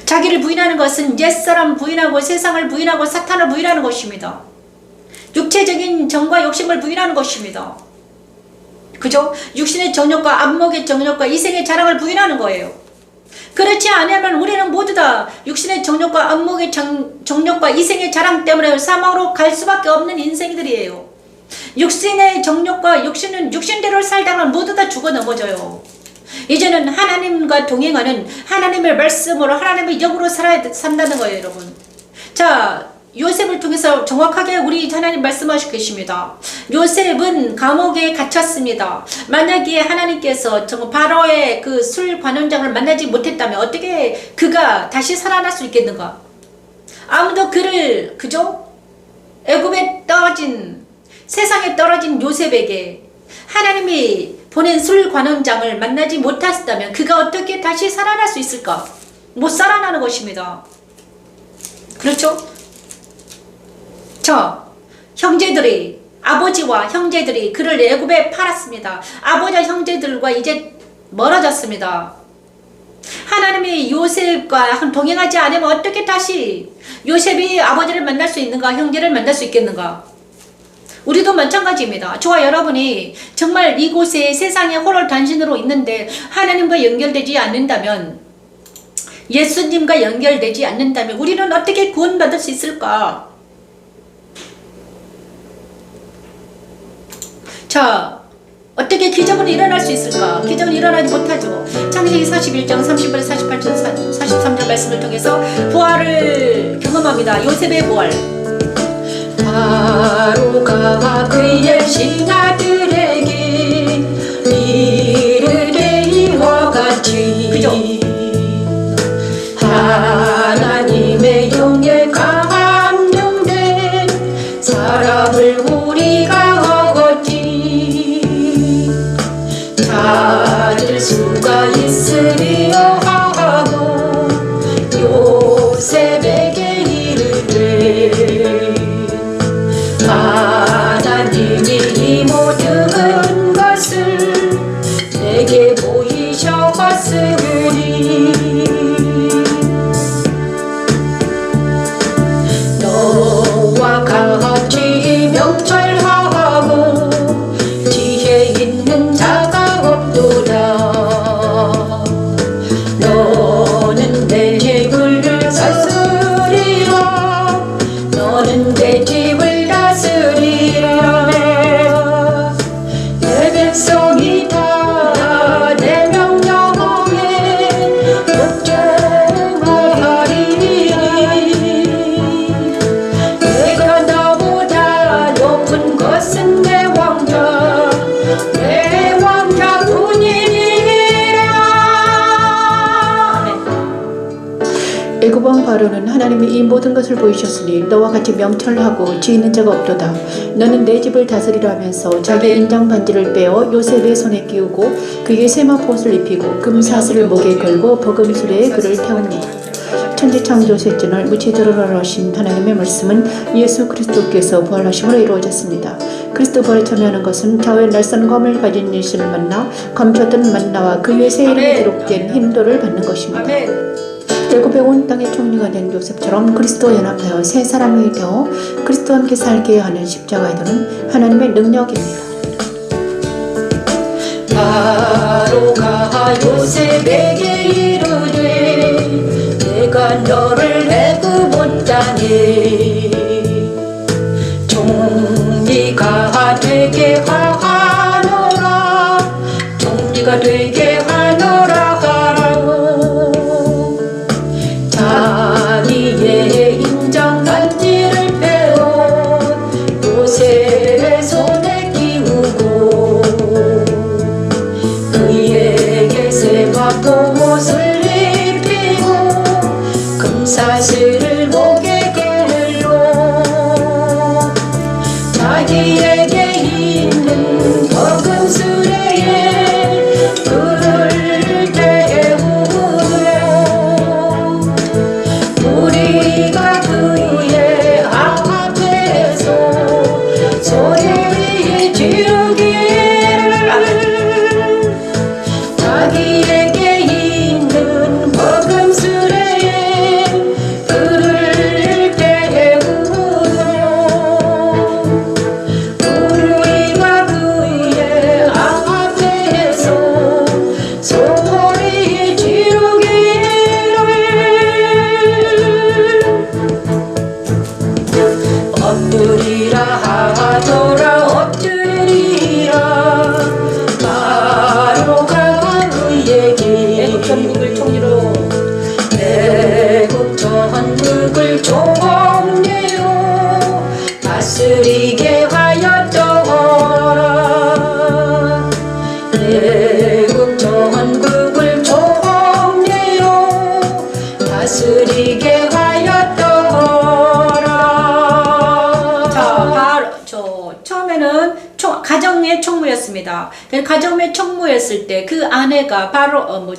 자기를 부인하는 것은 옛사람 부인하고 세상을 부인하고 사탄을 부인하는 것입니다. 육체적인 정과 욕심을 부인하는 것입니다. 그죠? 육신의 정욕과 안목의 정욕과 이생의 자랑을 부인하는 거예요. 그렇지 않으면 우리는 모두 다 육신의 정욕과 안목의 정욕과 이생의 자랑 때문에 사망으로 갈 수밖에 없는 인생들이에요. 육신의 정욕과 육신대로 살다가 모두 다 죽어 넘어져요. 이제는 하나님과 동행하는 하나님의 말씀으로 하나님의 영으로 산다는 거예요, 여러분. 자, 요셉을 통해서 정확하게 우리 하나님 말씀하시고 계십니다. 요셉은 감옥에 갇혔습니다. 만약에 하나님께서 바로의 그 술 관원장을 만나지 못했다면 어떻게 그가 다시 살아날 수 있겠는가? 아무도 그를 그죠? 애굽에 떨어진 세상에 떨어진 요셉에게 하나님이 보낸 술 관원장을 만나지 못했다면 그가 어떻게 다시 살아날 수 있을까? 못 살아나는 것입니다. 그렇죠? 형제들이 아버지와 형제들이 그를 애굽에 팔았습니다. 아버지와 형제들과 이제 멀어졌습니다. 하나님이 요셉과 동행하지 않으면 어떻게 다시 요셉이 아버지를 만날 수 있는가, 형제를 만날 수 있겠는가? 우리도 마찬가지입니다. 저와 여러분이 정말 이곳에 세상에 홀로 단신으로 있는데 하나님과 연결되지 않는다면, 예수님과 연결되지 않는다면 우리는 어떻게 구원받을 수 있을까? 자, 어떻게 기적은 일어날 수 있을까? 기적은 일어나지 못하죠. 창세기 41장 30절 48절 43절 말씀을 통해서 부활을 경험합니다. 요셉의 부활. 바로가 그의 신하들에게 이르되 이와 같이 그죠? 하나님의 영에 감동된 사람을 우리가 얻었지 찾을 수가 있으리여 하고 요셉에게 이르되 하나님이 이 모든 것을 내게 보이셨으니 너와 같이 명철하고 지혜 있는 자가 없도다 너는 내 집을 다스리라 너는 내 집을 다스리라 내 백성이 다 내 명령에 복종하리니 내가 너보다 높은 것은 내 왕자뿐이니라. 애굽 왕 바로는 하나님이 이 모든 것을 보이셨으니 너와 같이 명철하고 지혜 있는 자가 없도다. 너는 내 집을 다스리라 하면서 자기 인장 반지를 빼어 요셉의 손에 끼우고 그에게 세마포옷을 입히고 금사슬을 목에 걸고 버금수레에 그를 태웁니다. 천지창조 셋째 무치절을 하신 하나님의 말씀은 예수 그리스도께서 부활하심으로 이루어졌습니다. 그리스도 부활에 참여하는 것은 좌우의 날선 검을 가진 예수를 만나 감췄던 만나와 그 위에 새 이름이 기록된 힘도를 받는 것입니다. 아멘. 애굽의 온 땅의 총리가 된 요셉처럼 그리스도와 연합하여 새 사람이 되어 그리스도와 함께 살게 하는 십자가의 도는 하나님의 능력입니다. 바로가 요셉에게 이르되 내가 너를 애굽 온 땅에 종리가 되게 하노라 종리가 되게 하노라 하라고 자기의 인장 반지를 빼어 요셉의 손에 끼우고 그에게 세마포옷을 입히고 금사슬을 목에 걸로 자기에게 있는 버금수레에 그를 태우며 우리가 그의 앞에서 소리 지르기를 자기에게 있는 버금수레에 그를 태우며 우리가 그의 앞에서 처음에는 가정의 총무였습니다. 가정의 총무였을 때 그 아내가 바로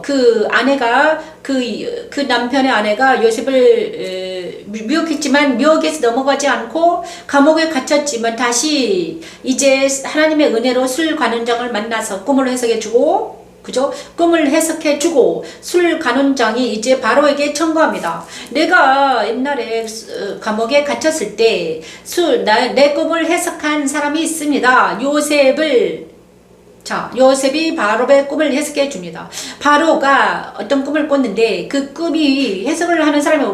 그 아내가 그 남편의 아내가 요셉을 미혹했지만 미혹에서 넘어가지 않고 감옥에 갇혔지만 다시 이제 하나님의 은혜로 술 관원장을 만나서 꿈을 해석해주고, 그죠? 꿈을 해석해주고 술 관원장이 이제 바로에게 청구합니다. 내가 옛날에 감옥에 갇혔을 때 내 꿈을 해석한 사람이 있습니다. 요셉이 바로의 꿈을 해석해 줍니다. 바로가 어떤 꿈을 꿨는데 그 꿈이 해석을 하는 사람이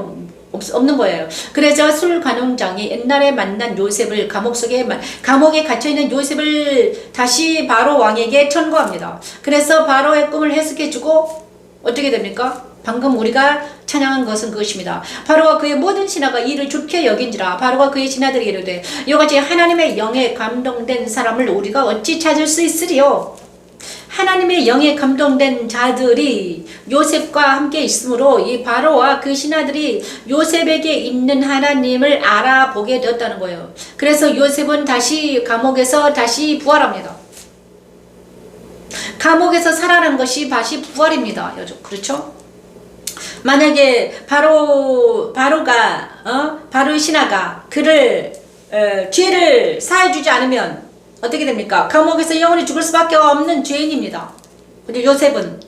없는 거예요. 그래서 술 관원장이 옛날에 만난 요셉을 감옥에 갇혀있는 요셉을 다시 바로 왕에게 청구합니다. 그래서 바로의 꿈을 해석해주고 어떻게 됩니까? 방금 우리가 찬양한 것은 그것입니다. 바로가 그의 모든 신하가 이를 좋게 여긴지라. 바로가 그의 신하들에게 이르되 이같이 하나님의 영에 감동된 사람을 우리가 어찌 찾을 수 있으리요? 하나님의 영에 감동된 자들이 요셉과 함께 있으므로 이 바로와 그 신하들이 요셉에게 있는 하나님을 알아보게 되었다는 거예요. 그래서 요셉은 다시 감옥에서 다시 부활합니다. 감옥에서 살아난 것이 다시 부활입니다. 그렇죠? 만약에 바로의 신하가 그를 죄를 사해주지 않으면 어떻게 됩니까? 감옥에서 영원히 죽을 수밖에 없는 죄인입니다. 근데 요셉은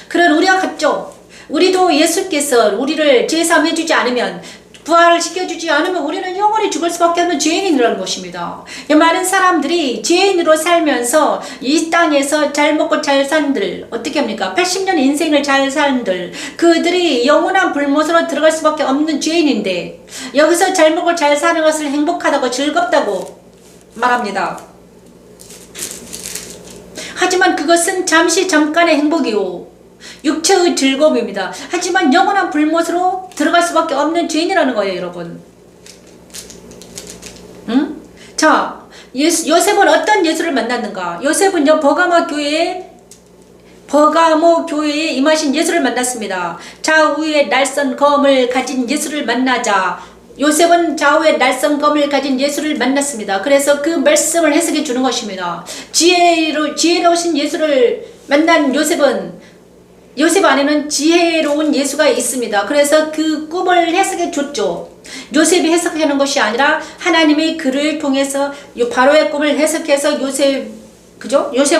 그런 우리와 같죠? 우리도 예수께서 우리를 죄사함해주지 않으면, 부활을 시켜주지 않으면 우리는 영원히 죽을 수밖에 없는 죄인이라는 것입니다. 많은 사람들이 죄인으로 살면서 이 땅에서 잘 먹고 잘 산들, 어떻게 합니까? 80년 인생을 잘 산들, 그들이 영원한 불못으로 들어갈 수밖에 없는 죄인인데 여기서 잘 먹고 잘 사는 것을 행복하다고 즐겁다고 말합니다. 하지만 그것은 잠깐의 행복이요, 육체의 즐거움입니다. 하지만 영원한 불못으로 들어갈 수밖에 없는 죄인이라는 거예요, 여러분. 응? 자, 요셉은 어떤 예수를 만났는가? 요셉은요, 버가모 교회에 임하신 예수를 만났습니다. 좌우에 날선 검을 가진 예수를 만나자 요셉은 좌우에 날선 검을 가진 예수를 만났습니다. 그래서 그 말씀을 해석해 주는 것입니다. 지혜로우신 예수를 만난 요셉 안에는 지혜로운 예수가 있습니다. 그래서 그 꿈을 해석해 줬죠. 요셉이 해석하는 것이 아니라 하나님이 그를 통해서 바로의 꿈을 해석해서 요셉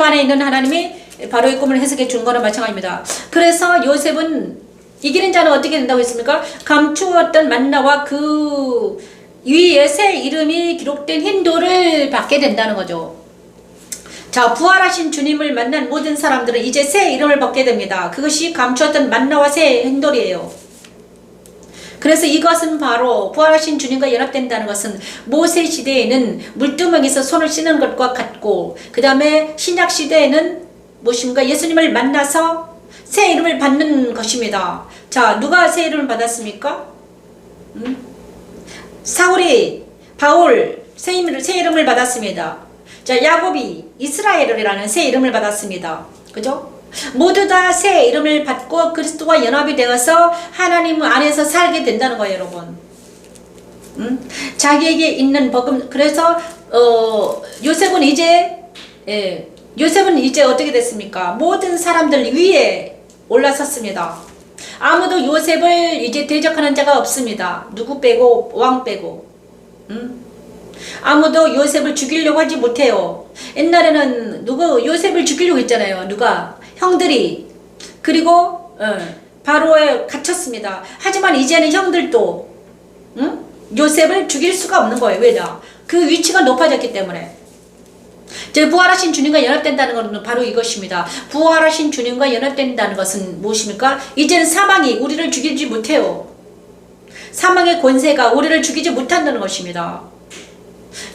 안에 있는 하나님이 바로의 꿈을 해석해 준 거나 마찬가지입니다. 그래서 요셉은 이기는 자는 어떻게 된다고 했습니까? 감추었던 만나와 그 위에 새 이름이 기록된 흰돌을 받게 된다는 거죠. 자, 부활하신 주님을 만난 모든 사람들은 이제 새 이름을 받게 됩니다. 그것이 감추었던 만나와 새 흰돌이에요. 그래서 이것은 바로 부활하신 주님과 연합된다는 것은 모세 시대에는 물두멍에서 손을 씻는 것과 같고, 그 다음에 신약 시대에는 무엇입니까? 예수님을 만나서 새 이름을 받는 것입니다. 자, 누가 새 이름을 받았습니까? 바울 새 이름을 받았습니다. 자, 야곱이 이스라엘이라는 새 이름을 받았습니다. 그죠? 모두 다 새 이름을 받고 그리스도와 연합이 되어서 하나님 안에서 살게 된다는 거예요, 여러분. 자기에게 있는 복음. 그래서 요셉은 이제 어떻게 됐습니까? 모든 사람들 위에 올라섰습니다. 아무도 요셉을 이제 대적하는 자가 없습니다. 누구 빼고, 왕 빼고. 아무도 요셉을 죽이려고 하지 못해요. 옛날에는 요셉을 죽이려고 했잖아요. 누가? 형들이. 그리고 바로에 갇혔습니다. 하지만 이제는 형들도 요셉을 죽일 수가 없는 거예요. 왜냐? 그 위치가 높아졌기 때문에. 부활하신 주님과 연합된다는 것은 바로 이것입니다. 부활하신 주님과 연합된다는 것은 무엇입니까? 이제는 사망이 우리를 죽이지 못해요. 사망의 권세가 우리를 죽이지 못한다는 것입니다.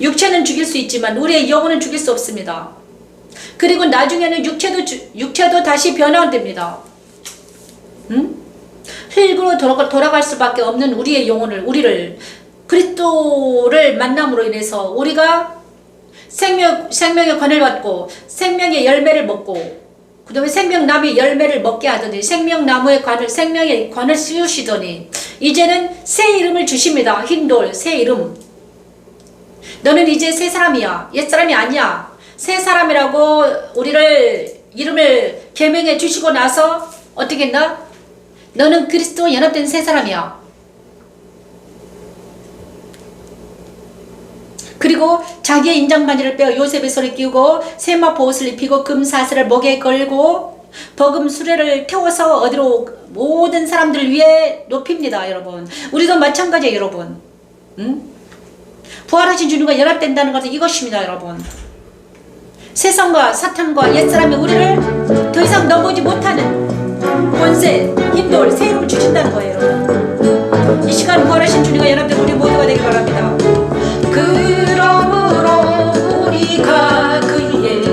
육체는 죽일 수 있지만 우리의 영혼은 죽일 수 없습니다. 그리고 나중에는 육체도 다시 변화됩니다. 흙으로 돌아갈 수밖에 없는 우리의 영혼을, 우리를 그리스도를 만남으로 인해서 우리가 생명의 관을 받고 생명의 열매를 먹고, 그 다음에 생명나무의 열매를 먹게 하더니 생명의 관을 씌우시더니 이제는 새 이름을 주십니다. 흰돌, 새 이름. 너는 이제 새 사람이야. 옛 사람이 아니야. 새 사람이라고 이름을 계명해 주시고 나서 어떻게 했나? 너는 그리스도와 연합된 새 사람이야. 그리고 자기의 인장반지를 빼어 요셉의 손에 끼우고 세마포 옷을 입히고 금사슬을 목에 걸고 버금 수레를 태워서 어디로 모든 사람들을 위해 높입니다. 여러분, 우리도 마찬가지예요. 여러분, 부활하신 주님과 연합된다는 것은 이것입니다. 여러분, 세상과 사탄과 옛사람이 우리를 더 이상 넘보지 못하는 권세, 힘돌, 새 이름을 주신다는 거예요. 여러분, 이 시간 부활하신 주님과 연합된 우리 모두가 되길 바랍니다. 그러므로 우리가 그의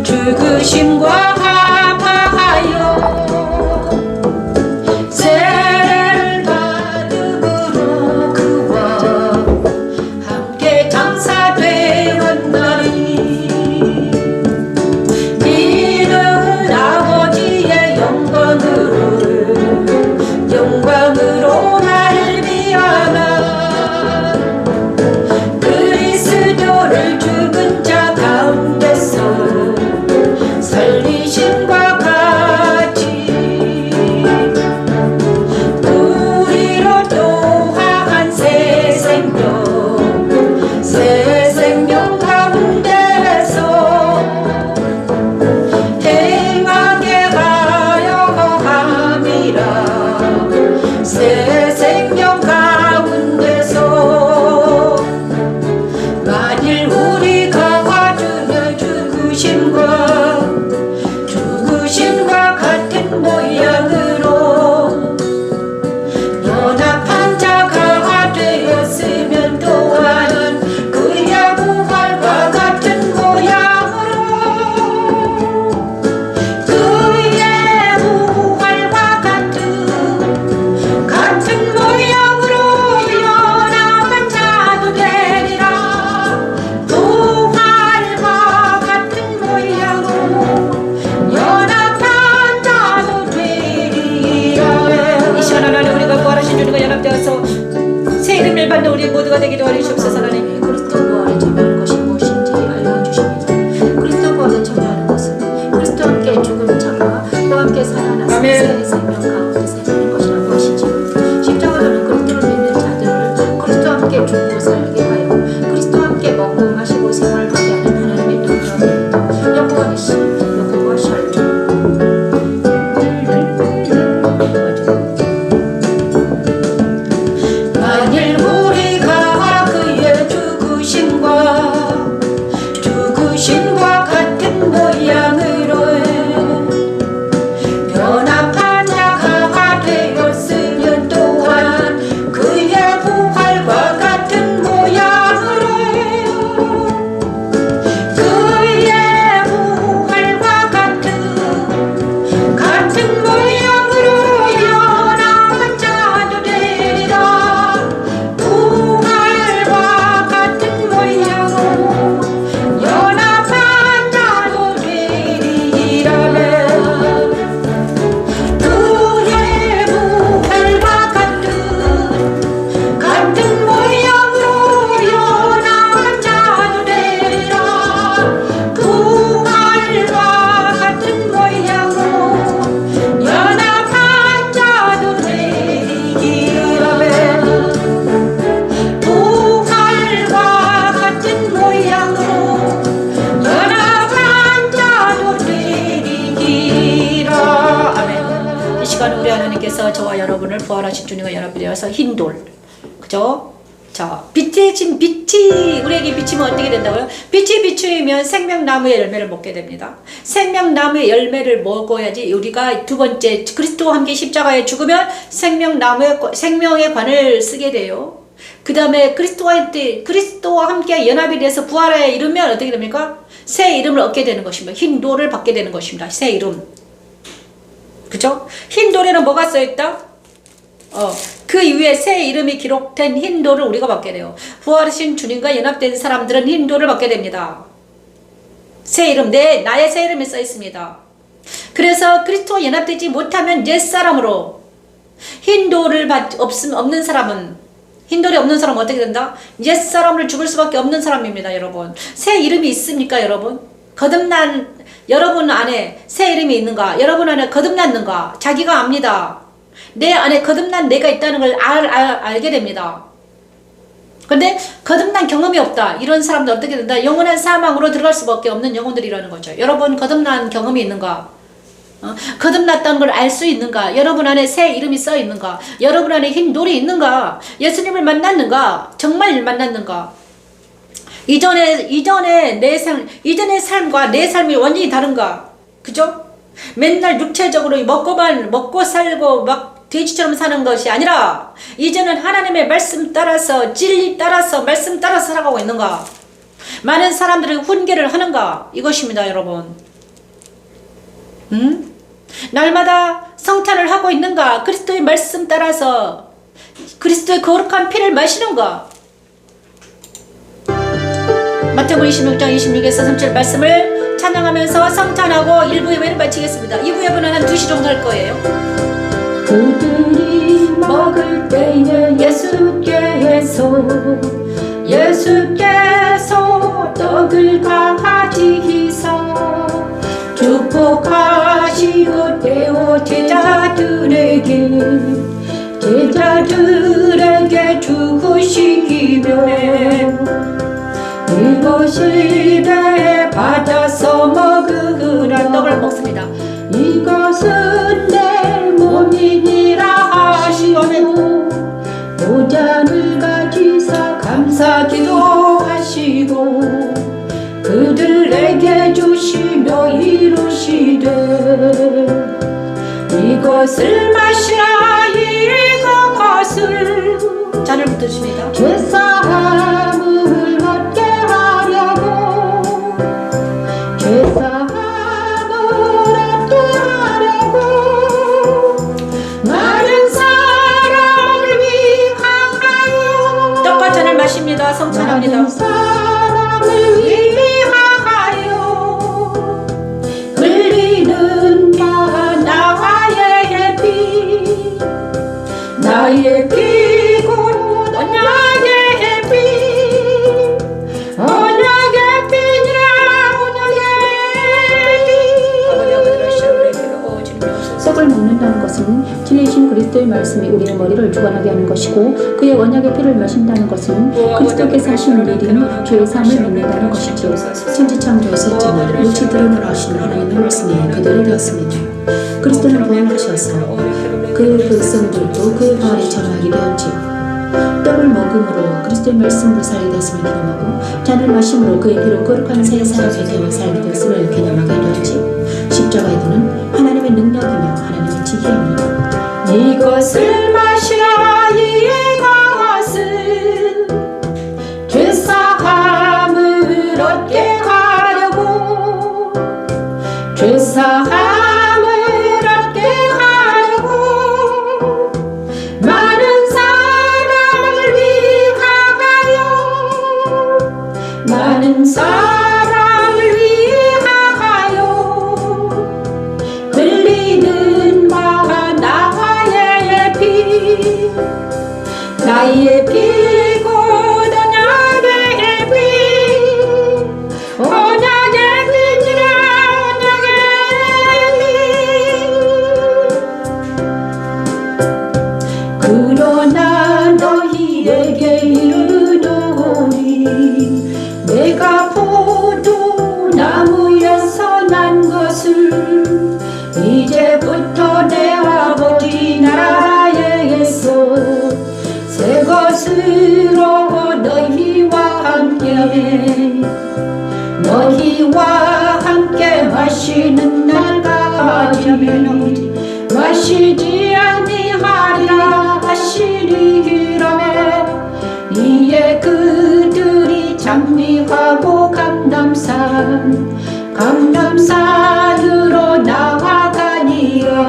죽으심과 합하여 세례를 받음으로 그와 함께 장사되었나니 이는 아버지의 영광으로 말미암아 그리스도를 죽은 자 가운데서 살리심과 같이 우리로 또한 새 생명 가운데서 행하게 하여 함이라. 새 생명 가운데서 만일 우리가 주의 죽으심과 같은 모양으로 연합한 자가 되었으면 또한 그의 부활과 같은 모양으로 연합한 자도 되리라. 부활과 같은 모양으로 연합한 자도 되리라. 이 시간 하나님, 우리가 부활하신 주님과 연합되어서 새 이름을 받는 우리 모두가 되기를 원하시옵소서. 하나님, 그리스도 부활에 참여하는 것이 무엇인지 알려주십니다. 그리스도 부활에 참여하는 것은 그리스도 함께 죽은 자가 또 함께 살아나서 아멘. 새 생명 가운데 살리는 것이라고 하시죠. 십자가로는 그리스도를 믿는 자들을 그리스도 함께 죽고 살게 하여 그리스도 함께 먹고 마시고 생활하게 하는 하나님의 능력입니다. 영원하신 영원하실 만일 우리가 그의 죽으심과 같은 모양으로 연합한 자가 되었으면 또한 그의 부활과 같은 모양으로 연합한 자도 되리라. 부활과 같은 모양으로 연합한 자도 되리라. 그의 부활과 같은 모양으로 연합한 자도 되리라. 부활과 같은 모양으로 연합한 자도 되리라. 부활과 같은 모양으로 연합한 자도 되리라. 아멘. 이 시간 우리 하나님께서 저와 여러분을 부활하신 주님과 연합되어서 흰돌, 그죠? 자, 빛이 우리에게 비치면 어떻게 된다고요? 빛이 비추면 생명나무의 열매를 먹게 됩니다. 생명나무의 열매를 먹어야지 우리가 두 번째 그리스도와 함께 십자가에 죽으면 생명의 관을 쓰게 돼요. 그 다음에 그리스도와 함께 연합이 돼서 부활에 이르면 어떻게 됩니까? 새 이름을 얻게 되는 것입니다. 흰 돌을 받게 되는 것입니다. 새 이름. 그죠? 흰 돌에는 뭐가 써있다? 그 이후에 새 이름이 기록된 흰 돌을 우리가 받게 돼요. 부활하신 주님과 연합된 사람들은 흰 돌을 받게 됩니다. 새 이름, 나의 새 이름이 써 있습니다. 그래서 그리스도와 연합되지 못하면 옛사람으로 흰 돌을 없는 사람은 흰돌이 없는 사람은 어떻게 된다? 옛사람을 죽을 수밖에 없는 사람입니다, 여러분. 새 이름이 있습니까, 여러분? 거듭난 여러분 안에 새 이름이 있는가? 여러분 안에 거듭났는가? 자기가 압니다. 내 안에 거듭난 내가 있다는 걸 알게 됩니다. 근데 거듭난 경험이 없다. 이런 사람들 어떻게 된다? 영원한 사망으로 들어갈 수밖에 없는 영혼들이라는 거죠. 여러분 거듭난 경험이 있는가? 거듭났다는 걸 알 수 있는가? 여러분 안에 새 이름이 써 있는가? 여러분 안에 흰 돌이 있는가? 예수님을 만났는가? 정말 만났는가? 이전의 삶과 내 삶이 완전히 다른가? 그죠? 맨날 육체적으로 먹고 살고 막 돼지처럼 사는 것이 아니라 이제는 하나님의 말씀 따라서 진리 따라서 말씀 따라서 살아가고 있는가? 많은 사람들이 훈계를 하는가? 이것입니다, 여러분. 날마다 성탄을 하고 있는가? 그리스도의 말씀 따라서 그리스도의 거룩한 피를 마시는가? 마태복음 26장 26에서 37 말씀을 찬양하면서 성탄하고 1부 예배를 마치겠습니다. 2부 예배는 한 2시 정도 할 거예요. 그들이 먹을 때에 예수께서 떡을 가지시사 축복하시고 떼어 제자들에게 주시기며 이것을 내 받아서 먹으라. 떡을 먹습니다. 이것은 내 몸이니라 하시고 도잔을 가지사 감사 기도하시고 그들에게 주시며 이루시되 이것을 마시라. 이것을 잔을 붙드십니다. 죄사함을 얻게 하려고 죄사함을 얻게 하려고 많은 사람을 위하여 떡과 잔을 마십니다. 성찬합니다. 많은 사람을 위하여 흘리는 바 나의 피 나의 피고 언약의 피 언약의 피니라 언약의 피. 떡을 먹는다는 것은 진리신 그리스도의 말씀이 우리의 머리를 주관하게 하는 것이고 그의 언약의 피를 마신다는 것은 그리스도께서 하신 일인 죄의 삶을 맺는다는 것이죠. 천지창조의 셋째는 육체 드러나신 하나님의 말씀이 그들이 되었습니다. 그리스도는 부활하셔서 그 백성들도 그의 부활에 참여하게 되었지요. 떡을 먹음으로 그리스도의 말씀으로 살게 되었음을 기념하고 잔을 마심으로 그의 피로 거룩한 새 사람이 되어 살게 되었음을 기념하게 되었지요. 십자가의 도는 하나님의 능력이며 하나님의 지혜입니다. 이것을 마시라. 이것은 죄사함을 얻게 하려고 죄사함을 얻게 하려고 많은 사람을 위하여 많은 사람을 위하여 흘리는 바 나의 피 나의 피고 언약의 피 언약의 피니라 언약의 피. 그러나 너희에게 이르노니 내가 포도나무에서 난 것을 이제부터 내 아버지 나라에서 새 것으로 너희와 함께 마시는 날까지 마시지 아니하리라 하시리라며 이에 그들이 장미하고 감람산으로 나아가니라.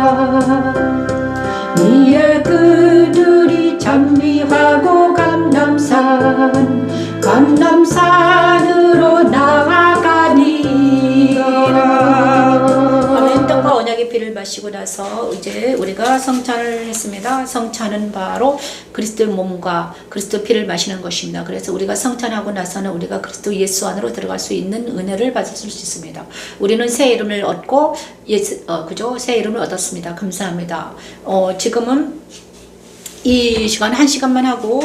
이에 그들이 장미하고 감람산으로 나아가니라. 아멘. 떡과 언약의 피를 마시고 나서 이제 우리가 성찬을 했습니다. 성찬은 바로 그리스도의 몸과 그리스도 피를 마시는 것입니다. 그래서 우리가 성찬하고 나서는 우리가 그리스도 예수 안으로 들어갈 수 있는 은혜를 받을 수 있습니다. 우리는 새 이름을 얻고 그죠? 새 이름을 얻었습니다. 감사합니다. 지금은 이 시간 1시간만 하고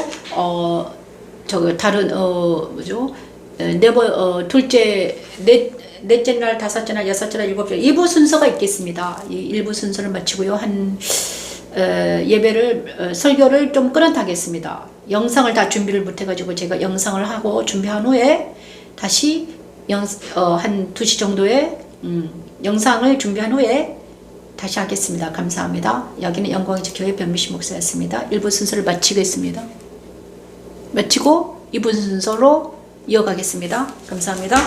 다른 뭐죠? 넷째 날, 다섯째 날, 여섯째 날, 일곱째 날 2부 순서가 있겠습니다. 이 1부 순서를 마치고요. 예배를 설교를 좀 끊어타겠습니다. 영상을 다 준비를 못해가지고 제가 영상을 하고 준비한 후에 다시 한 2시 정도에 영상을 준비한 후에 다시 하겠습니다. 감사합니다. 여기는 영광의 교회 변미신 목사였습니다. 1부 순서를 마치겠습니다. 마치고 2부 순서로 이어가겠습니다. 감사합니다.